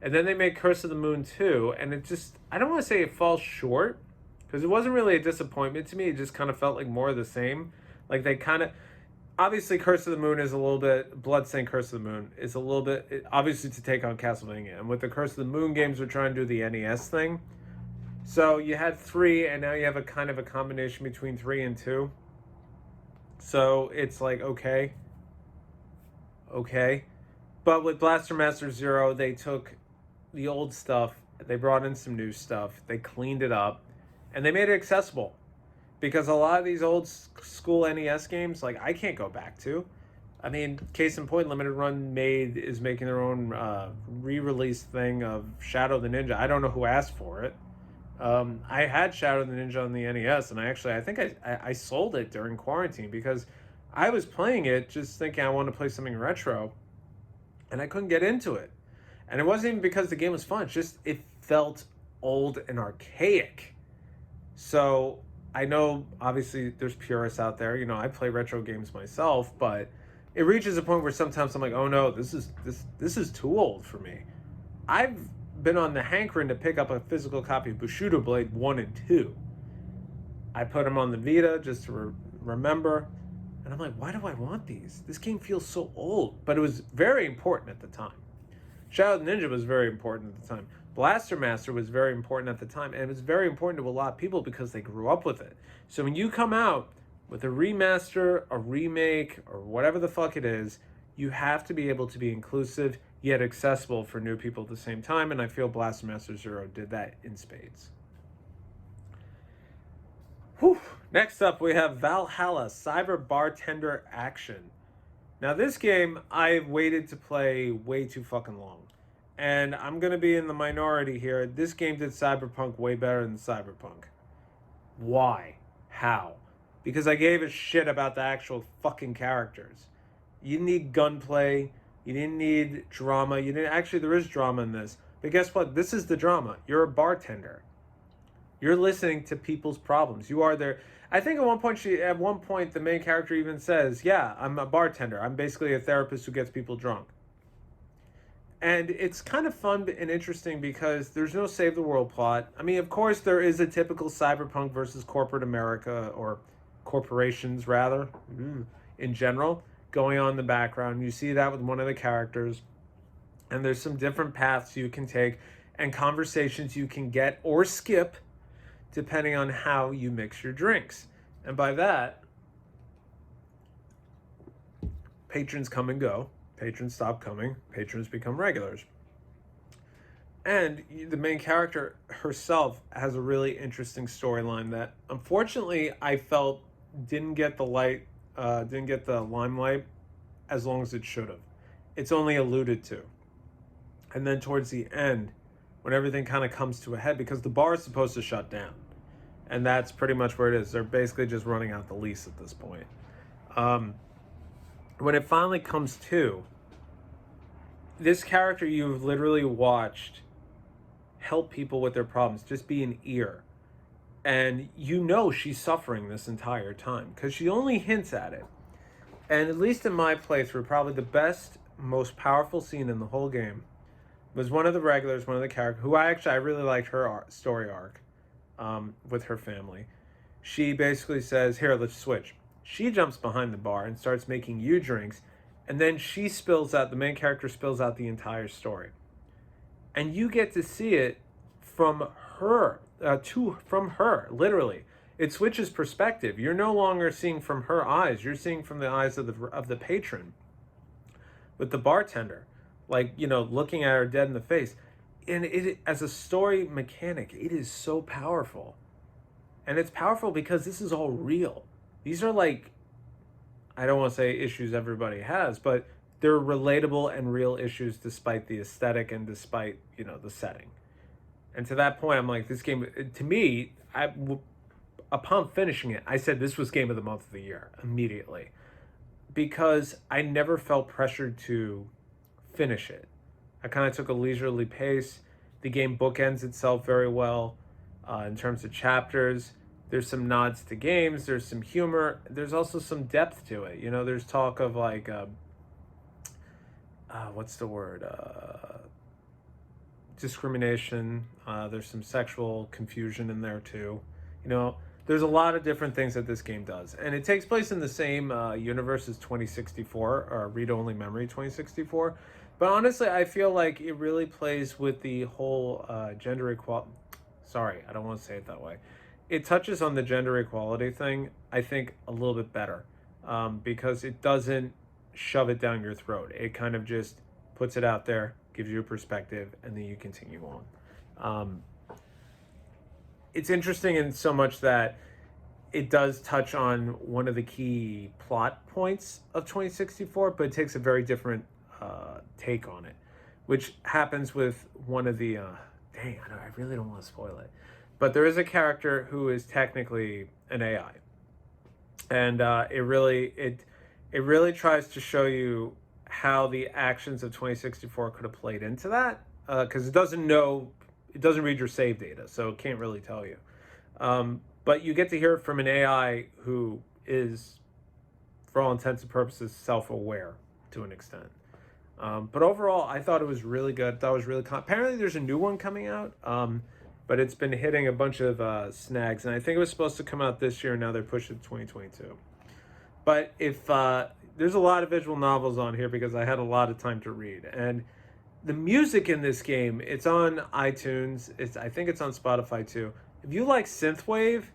And then they made Curse of the Moon 2, and it just, I don't want to say it falls short, because it wasn't really a disappointment to me. It just kind of felt like more of the same. Like they kind of, obviously Curse of the Moon is a little bit, Bloodstained Curse of the Moon is a little bit, obviously to take on Castlevania. And with the Curse of the Moon games, we're trying to do the NES thing. So you had 3, and now you have a kind of a combination between 3 and 2. So it's like, okay. But with Blaster Master Zero, they took the old stuff, they brought in some new stuff, they cleaned it up, and they made it accessible. Because a lot of these old school NES games, like, I can't go back to. I mean, case in point, Limited Run is making their own re-release thing of Shadow the Ninja. I don't know who asked for it. I had Shadow the Ninja on the NES, and I think I sold it during quarantine because I was playing it just thinking I wanted to play something retro, and I couldn't get into it. And it wasn't even because the game was fun. It's just it felt old and archaic. So I know, obviously, there's purists out there. You know, I play retro games myself, but it reaches a point where sometimes I'm like, oh no, this is too old for me. I've been on the hankering to pick up a physical copy of Bushido Blade 1 and 2. I put them on the Vita just to remember. And I'm like, why do I want these? This game feels so old. But it was very important at the time. Shadow the Ninja was very important at the time. Blaster Master was very important at the time. And it was very important to a lot of people because they grew up with it. So when you come out with a remaster, a remake, or whatever the fuck it is, you have to be able to be inclusive yet accessible for new people at the same time. And I feel Blaster Master Zero did that in spades. Whew. Next up, we have Valhalla, Cyber Bartender Action. Now, this game, I've waited to play way too fucking long. And I'm going to be in the minority here. This game did Cyberpunk way better than Cyberpunk. Why? How? Because I gave a shit about the actual fucking characters. You need gunplay. You didn't need drama. You didn't actually. There is drama in this, but guess what? This is the drama. You're a bartender. You're listening to people's problems. You are there. I think at one point the main character even says, "Yeah, I'm a bartender. I'm basically a therapist who gets people drunk." And it's kind of fun and interesting because there's no save the world plot. I mean, of course, there is a typical cyberpunk versus corporate America, or corporations rather, in general, going on in the background. You see that with one of the characters, and there's some different paths you can take and conversations you can get or skip depending on how you mix your drinks. And by that, patrons come and go. Patrons stop coming. Patrons become regulars. And the main character herself has a really interesting storyline that, unfortunately, I felt didn't get the limelight as long as it should have. It's only alluded to, and then towards the end, when everything kind of comes to a head, because the bar is supposed to shut down, and that's pretty much where it is. They're basically just running out the lease at this point. When it finally comes to, this character you've literally watched help people with their problems, just be an ear. And you know she's suffering this entire time because she only hints at it. And at least in my playthrough, probably the best, most powerful scene in the whole game was one of the regulars, one of the characters, who I really liked her story arc with her family. She basically says, "Here, let's switch." She jumps behind the bar and starts making you drinks, and then she spills out, the main character spills out the entire story. And you get to see it from her, from her, literally. It switches perspective. You're no longer seeing from her eyes. You're seeing from the eyes of the patron, with the bartender, like, looking at her dead in the face. And it, as a story mechanic, it is so powerful. And it's powerful because this is all real. These are like, I don't want to say issues everybody has, but they're relatable and real issues despite the aesthetic and despite, the setting. And to that point, I'm like, this game, to me, upon finishing it, I said this was game of the month of the year immediately, because I never felt pressured to finish it. I kind of took a leisurely pace. The game bookends itself very well in terms of chapters. There's some nods to games. There's some humor. There's also some depth to it. There's talk of like, what's the word? Discrimination. There's some sexual confusion in there too. There's a lot of different things that this game does. And it takes place in the same universe as 2064, or Read-Only Memory 2064. But honestly, I feel like it really plays with the whole gender equality. Sorry, I don't want to say it that way. It touches on the gender equality thing, I think, a little bit better, because it doesn't shove it down your throat. It kind of just puts it out there, gives you a perspective, and then you continue on. It's interesting in so much that it does touch on one of the key plot points of 2064, but it takes a very different take on it, which happens with one of the... I really don't want to spoil it. But there is a character who is technically an AI. And it really tries to show you how the actions of 2064 could have played into that, because it doesn't read your save data, so it can't really tell you. But you get to hear it from an AI who is, for all intents and purposes, self-aware to an extent. But overall, I thought it was really good. That was really apparently there's a new one coming out, but it's been hitting a bunch of snags, and I think it was supposed to come out this year, and now they're pushing it to 2022. But if there's a lot of visual novels on here because I had a lot of time to read, and the music in this game, it's on iTunes. I think it's on Spotify too. If you like synthwave,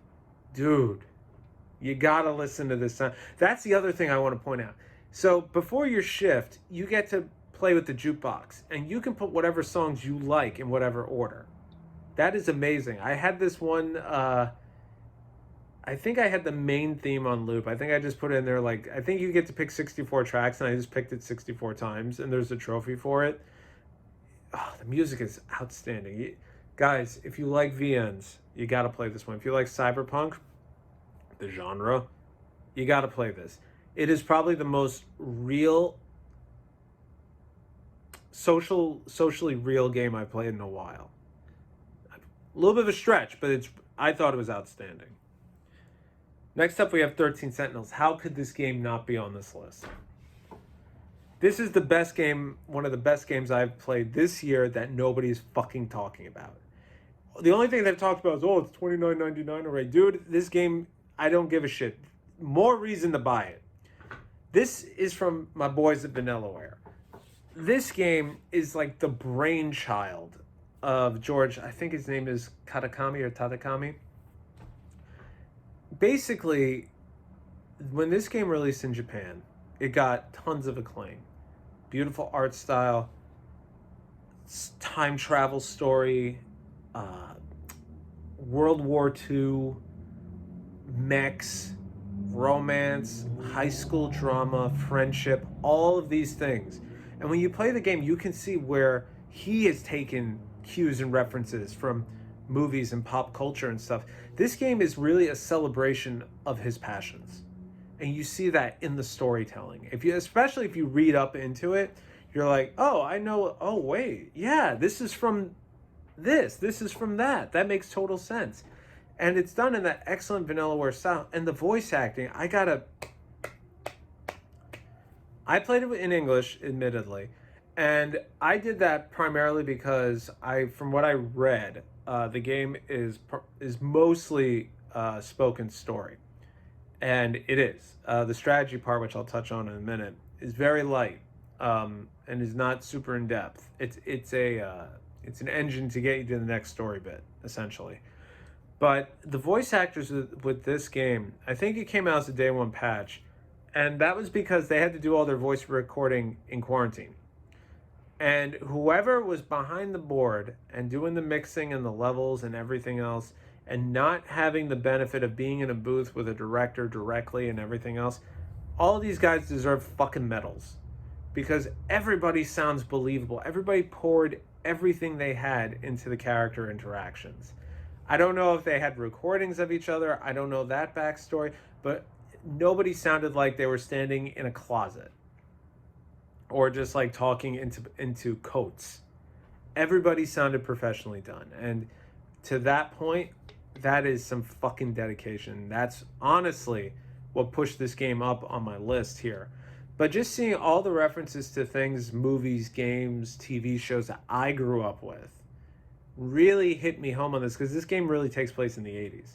dude, you gotta listen to this sound. That's the other thing I want to point out. So before your shift, you get to play with the jukebox, and you can put whatever songs you like in whatever order. That is amazing. I had this one, I think I had the main theme on loop. I think I just put it in there, like, I think you get to pick 64 tracks, and I just picked it 64 times, and there's a trophy for it. Oh, the music is outstanding. Guys, if you like VNs, you got to play this one. If you like cyberpunk, the genre, you got to play this. It is probably the most real socially real game I've played in a while. A little bit of a stretch, but I thought it was outstanding. Next up, we have 13 Sentinels. How could this game not be on this list? This is the best game, one of the best games I've played this year that nobody's fucking talking about. The only thing they've talked about is, oh, it's $29.99 already. Dude, this game, I don't give a shit. More reason to buy it. This is from my boys at Vanillaware. This game is like the brainchild of George, I think his name is Katakami or Tatakami. Basically, when this game released in Japan, it got tons of acclaim. Beautiful art style, time travel story, World War II, mechs, romance, high school drama, friendship, all of these things. And when you play the game, you can see where he has taken cues and references from movies and pop culture and stuff. This game is really a celebration of his passions. And you see that in the storytelling. Especially if you read up into it, you're like, oh, I know, oh, wait, yeah, this is from this is from that. That makes total sense. And it's done in that excellent Vanillaware style. And the voice acting, I played it in English, admittedly. And I did that primarily because from what I read, the game is mostly spoken story. And it is. The strategy part, which I'll touch on in a minute, is very light and is not super in depth. It's an engine to get you to the next story bit, essentially. But the voice actors with this game, I think it came out as a day one patch, and that was because they had to do all their voice recording in quarantine. And whoever was behind the board and doing the mixing and the levels and everything else, and not having the benefit of being in a booth with a director directly and everything else, all of these guys deserve fucking medals. Because everybody sounds believable. Everybody poured everything they had into the character interactions. I don't know if they had recordings of each other. I don't know that backstory. But nobody sounded like they were standing in a closet. Or just like talking into coats. Everybody sounded professionally done. And to that point, that is some fucking dedication. That's honestly what pushed this game up on my list here. But just seeing all the references to things, movies, games, TV shows that I grew up with really hit me home on this, because this game really takes place in the 80s.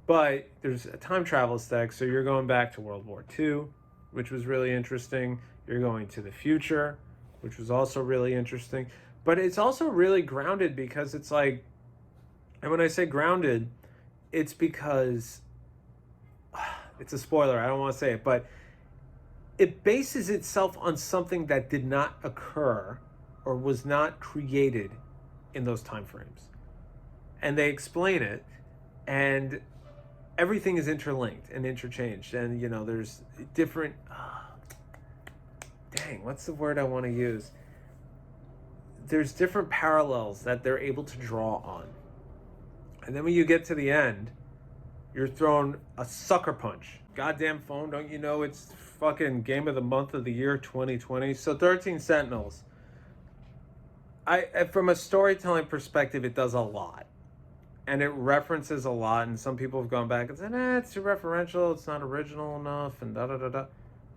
But there's a time travel stack, so you're going back to World War II, which was really interesting. You're going to the future, which was also really interesting. But it's also really grounded, because it's like, and when I say grounded, it's because, it's a spoiler, I don't want to say it, but it bases itself on something that did not occur or was not created in those time frames. And they explain it, and everything is interlinked and interchanged. And, you know, there's different, what's the word I want to use? There's different parallels that they're able to draw on. And then when you get to the end, you're thrown a sucker punch. Goddamn phone, don't you know it's fucking game of the month of the year 2020? So 13 Sentinels. From a storytelling perspective, it does a lot. And it references a lot, and some people have gone back and said, it's too referential, it's not original enough, and da-da-da-da.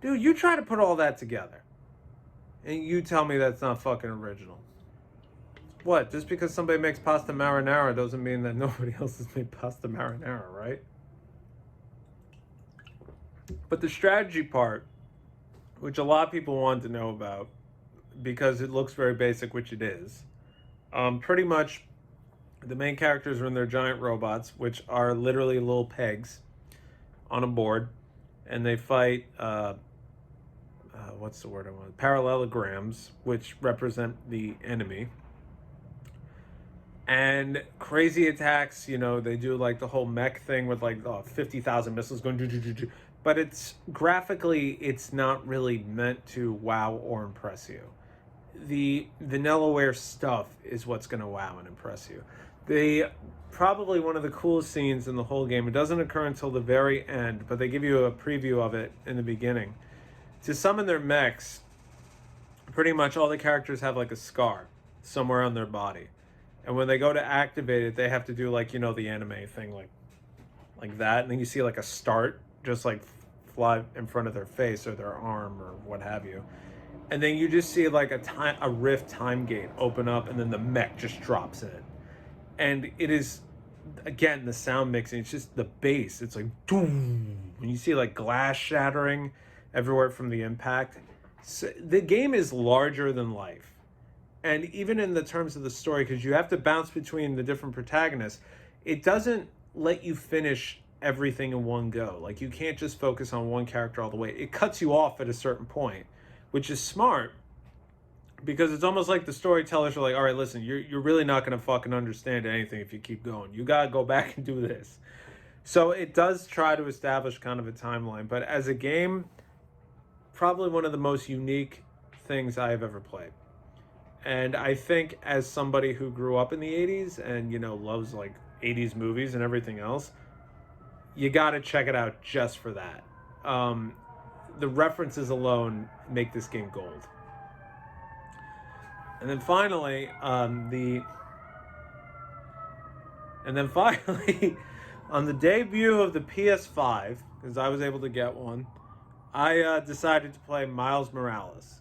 Dude, you try to put all that together, and you tell me that's not fucking original. What? Just because somebody makes pasta marinara doesn't mean that nobody else has made pasta marinara, right? But the strategy part, which a lot of people want to know about, because it looks very basic, which it is, pretty much the main characters are in their giant robots, which are literally little pegs on a board, and they fight, what's the word I want? Parallelograms, which represent the enemy. And crazy attacks, you know, they do like the whole mech thing with like 50,000 missiles going, but it's graphically, it's not really meant to wow or impress you. The Vanillaware stuff is what's going to wow and impress you. Probably one of the coolest scenes in the whole game, it doesn't occur until the very end, but they give you a preview of it in the beginning. To summon their mechs, pretty much all the characters have like a scar somewhere on their body. And when they go to activate it, they have to do like, the anime thing, like that. And then you see like a start just like fly in front of their face or their arm or what have you. And then you just see like a rift time gate open up, and then the mech just drops in. And it is, again, the sound mixing, it's just the bass. It's like doom. When you see like glass shattering everywhere from the impact. So the game is larger than life. And even in the terms of the story, because you have to bounce between the different protagonists, it doesn't let you finish everything in one go. Like, you can't just focus on one character all the way. It cuts you off at a certain point, which is smart, because it's almost like the storytellers are like, all right, listen, you're really not going to fucking understand anything if you keep going. You got to go back and do this. So it does try to establish kind of a timeline. But as a game, probably one of the most unique things I have ever played. And I think as somebody who grew up in the 80s and, loves like 80s movies and everything else, you got to check it out just for that. The references alone make this game gold. And then finally, on the debut of the PS5, because I was able to get one, I decided to play Miles Morales.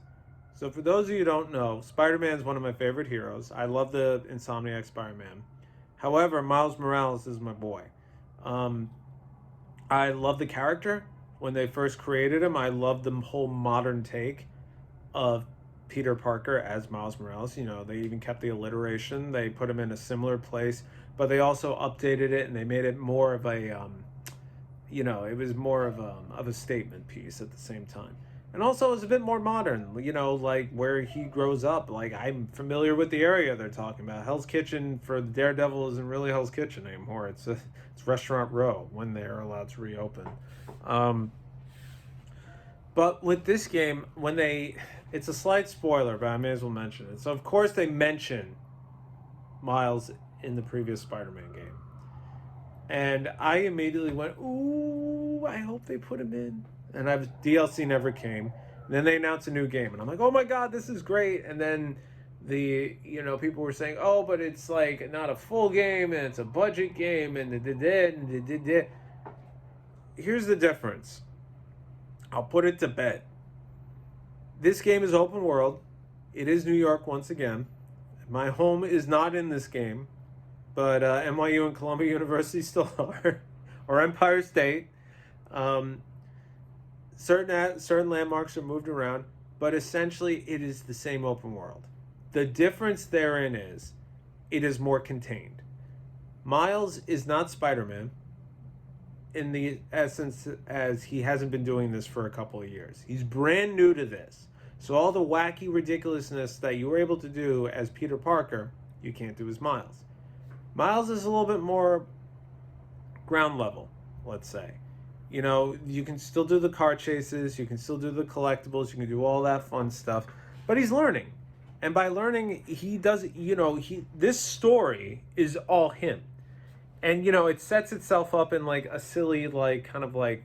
So for those of you who don't know, Spider-Man is one of my favorite heroes. I love the Insomniac Spider-Man. However, Miles Morales is my boy. I love the character. When they first created him, I loved the whole modern take of Peter Parker as Miles Morales. They even kept the alliteration. They put him in a similar place, but they also updated it and they made it more of a, it was more of a statement piece at the same time. And also it was a bit more modern, like where he grows up. Like, I'm familiar with the area they're talking about. Hell's Kitchen for Daredevil isn't really Hell's Kitchen anymore. It's Restaurant Row when they're allowed to reopen. But with this game, it's a slight spoiler, but I may as well mention it. So of course they mention Miles in the previous Spider-Man game. And I immediately went, ooh, I hope they put him in. And DLC never came. And then they announced a new game, and I'm like, oh my god, this is great. And then people were saying, oh, but it's like not a full game, and it's a budget game, and Here's the difference. I'll put it to bed. This game is open world. It is New York once again. My home is not in this game, but NYU and Columbia University still are, or Empire State. Certain landmarks are moved around, but essentially it is the same open world. The difference therein is it is more contained. Miles is not Spider-Man in the essence, as he hasn't been doing this for a couple of years. He's brand new to this. So all the wacky ridiculousness that you were able to do as Peter Parker, you can't do as Miles. Miles is a little bit more ground level, let's say. You can still do the car chases, you can still do the collectibles, you can do all that fun stuff, but he's learning. And by learning, he does, this story is all him. And, it sets itself up in like a silly, like kind of like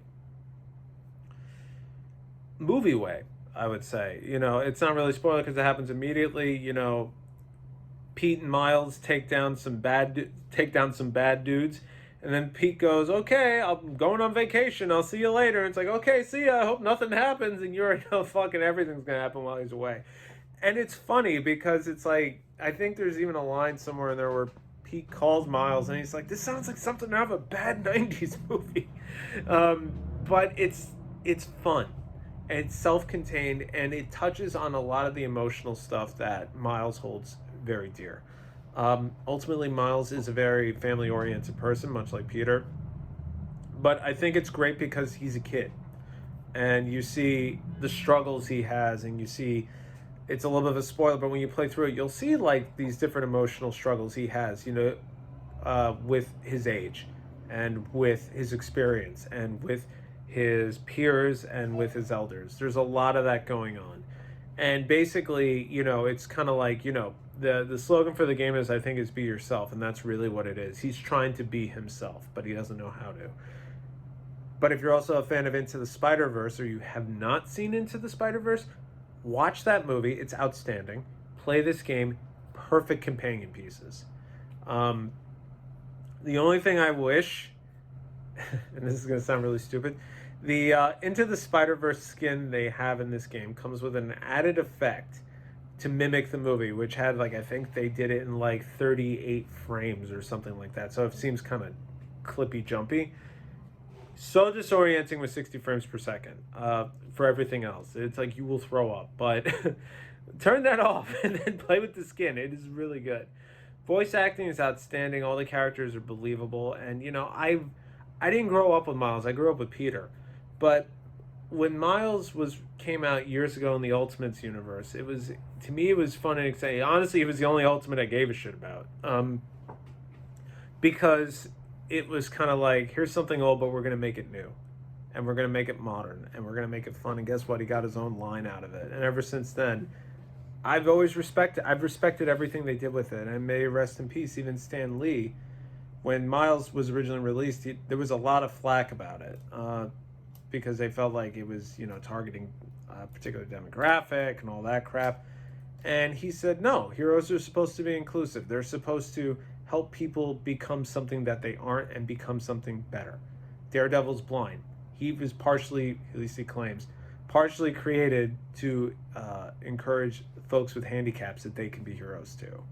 movie way, I would say. It's not really spoiler because it happens immediately. Pete and Miles take down some bad dudes. And then Pete goes, okay, I'm going on vacation. I'll see you later. And it's like, okay, see ya. I hope nothing happens. And you already know fucking everything's going to happen while he's away. And it's funny because it's like, I think there's even a line somewhere in there where Pete calls Miles and he's like, this sounds like something out of a bad 90s movie. But it's fun. And it's self-contained, and it touches on a lot of the emotional stuff that Miles holds very dear. Ultimately, Miles is a very family-oriented person, much like Peter. But I think it's great because he's a kid. And you see the struggles he has, and you see, it's a little bit of a spoiler, but when you play through it, you'll see like these different emotional struggles he has, with his age, and with his experience, and with his peers, and with his elders. There's a lot of that going on. And basically, it's kind of like, the slogan for the game is, I think, is be yourself, and that's really what it is. He's trying to be himself, but he doesn't know how to. But if you're also a fan of Into the Spider-Verse, or you have not seen Into the Spider-Verse, Watch that movie. It's outstanding. Play this game. Perfect companion pieces. Um, the only thing I wish, and this is going to sound really stupid, the Into the Spider-Verse skin they have in this game comes with an added effect to mimic the movie, which had, like, I think they did it in like 38 frames or something like that. So it seems kind of clippy, jumpy. So disorienting with 60 frames per second for everything else. It's like you will throw up. But turn that off and then play with the skin. It is really good. Voice acting is outstanding. All the characters are believable. And, you know, I didn't grow up with Miles. I grew up with Peter. But when Miles came out years ago in the Ultimates universe, it was, to me, it was fun and exciting. Honestly, it was the only Ultimate I gave a shit about, because it was kind of like, here's something old, but we're gonna make it new, and we're gonna make it modern, and we're gonna make it fun. And guess what? He got his own line out of it, and ever since then, I've respected everything they did with it, and may rest in peace, even Stan Lee. When Miles was originally released, there was a lot of flack about it. Because they felt like it was, you know, targeting a particular demographic and all that crap. And he said, no, heroes are supposed to be inclusive. They're supposed to help people become something that they aren't and become something better. Daredevil's blind. He was partially, at least he claims, partially created to encourage folks with handicaps that they can be heroes too.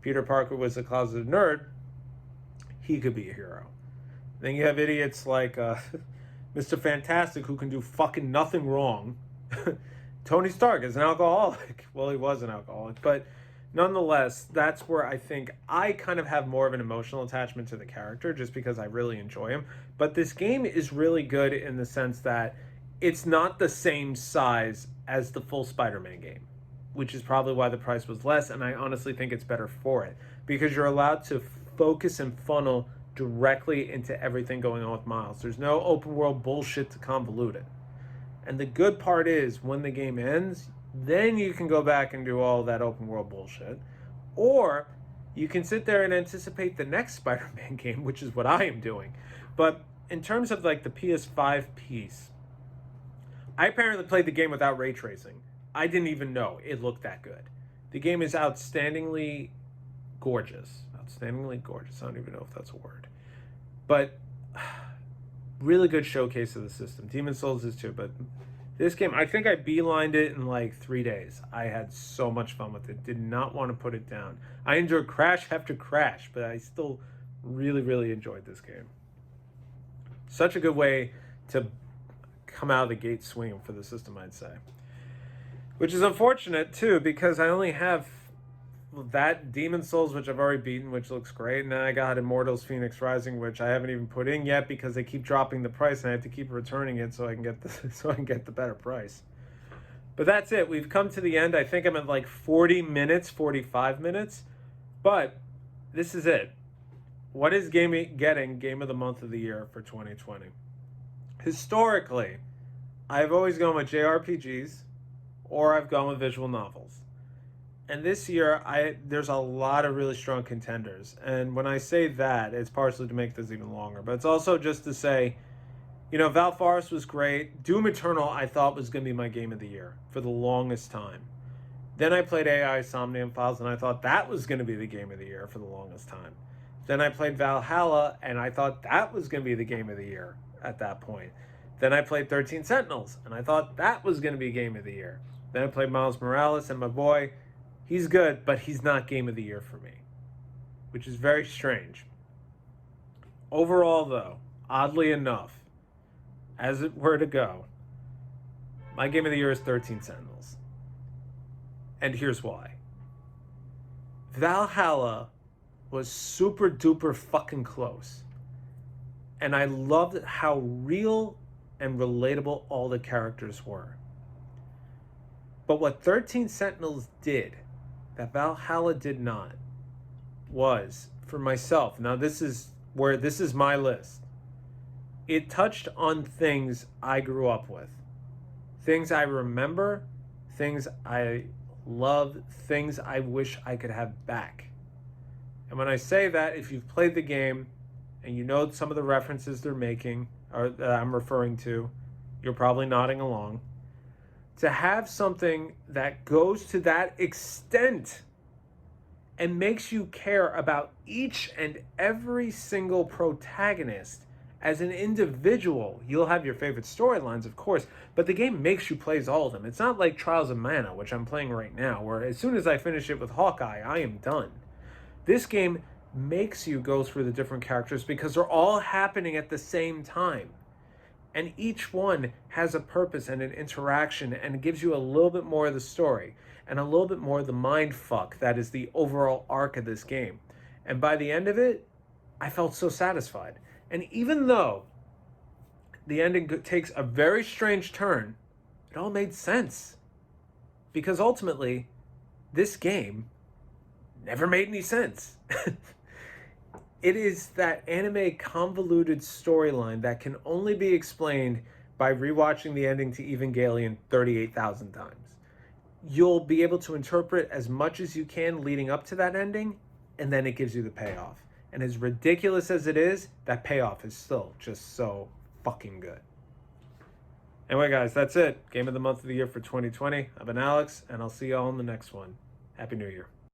Peter Parker was a closeted nerd. He could be a hero. Then you have idiots like Mr. Fantastic, who can do fucking nothing wrong. Tony Stark is an alcoholic. Well, he was an alcoholic. But nonetheless, that's where I think I kind of have more of an emotional attachment to the character, just because I really enjoy him. But this game is really good in the sense that it's not the same size as the full Spider-Man game, which is probably why the price was less. And I honestly think it's better for it, because you're allowed to focus and funnel directly into everything going on with Miles. There's no open world bullshit to convolute it. And the good part is, when the game ends, then you can go back and do all that open world bullshit. Or you can sit there and anticipate the next Spider-Man game, which is what I am doing. But in terms of like the PS5 piece, I apparently played the game without ray tracing. I didn't even know it looked that good. The game is outstandingly gorgeous. Outstandingly gorgeous. I don't even know if that's a word. But really good showcase of the system. Demon's Souls is too, but this game, I think I beelined it in like 3 days. I had so much fun with it. Did not want to put it down. I enjoyed crash after crash, but I still really, really enjoyed this game. Such a good way to come out of the gate swinging for the system, I'd say. Which is unfortunate too, because I only have that Demon's Souls, which I've already beaten, which looks great, and then I got Immortals Phoenix Rising, which I haven't even put in yet because they keep dropping the price, and I have to keep returning it so I can get the better price. But that's it. We've come to the end. I think I'm at like 40 minutes, 45 minutes. But this is it. What is getting Game of the Month of the Year for 2020? Historically, I've always gone with JRPGs, or I've gone with visual novels. And this year, there's a lot of really strong contenders. And when I say that, it's partially to make this even longer. But it's also just to say, you know, Val Forest was great. Doom Eternal, I thought, was going to be my game of the year for the longest time. Then I played AI Somnium Files, and I thought that was going to be the game of the year for the longest time. Then I played Valhalla, and I thought that was going to be the game of the year at that point. Then I played 13 Sentinels, and I thought that was going to be game of the year. Then I played Miles Morales, and my boy, he's good, but he's not game of the year for me, which is very strange. Overall, though, oddly enough, as it were to go, my game of the year is 13 Sentinels. And here's why. Valhalla was super duper fucking close. And I loved how real and relatable all the characters were. But what 13 Sentinels did that Valhalla did not was, for myself, now this is my list. It touched on things I grew up with. Things I remember, things I love, things I wish I could have back. And when I say that, if you've played the game and you know some of the references they're making, or that I'm referring to, you're probably nodding along. to have something that goes to that extent and makes you care about each and every single protagonist as an individual. You'll have your favorite storylines, of course, but the game makes you play as all of them. It's not like Trials of Mana, which I'm playing right now, where as soon as I finish it with Hawkeye, I am done. This game makes you go through the different characters because they're all happening at the same time. And each one has a purpose and an interaction, and it gives you a little bit more of the story and a little bit more of the mind fuck that is the overall arc of this game. And by the end of it, I felt so satisfied. And even though the ending takes a very strange turn, it all made sense. Because ultimately, this game never made any sense. It is that anime convoluted storyline that can only be explained by rewatching the ending to Evangelion 38,000 times. You'll be able to interpret as much as you can leading up to that ending, and then it gives you the payoff. And as ridiculous as it is, that payoff is still just so fucking good. Anyway, guys, that's it. Game of the month of the year for 2020. I've been Alex, and I'll see you all in the next one. Happy New Year.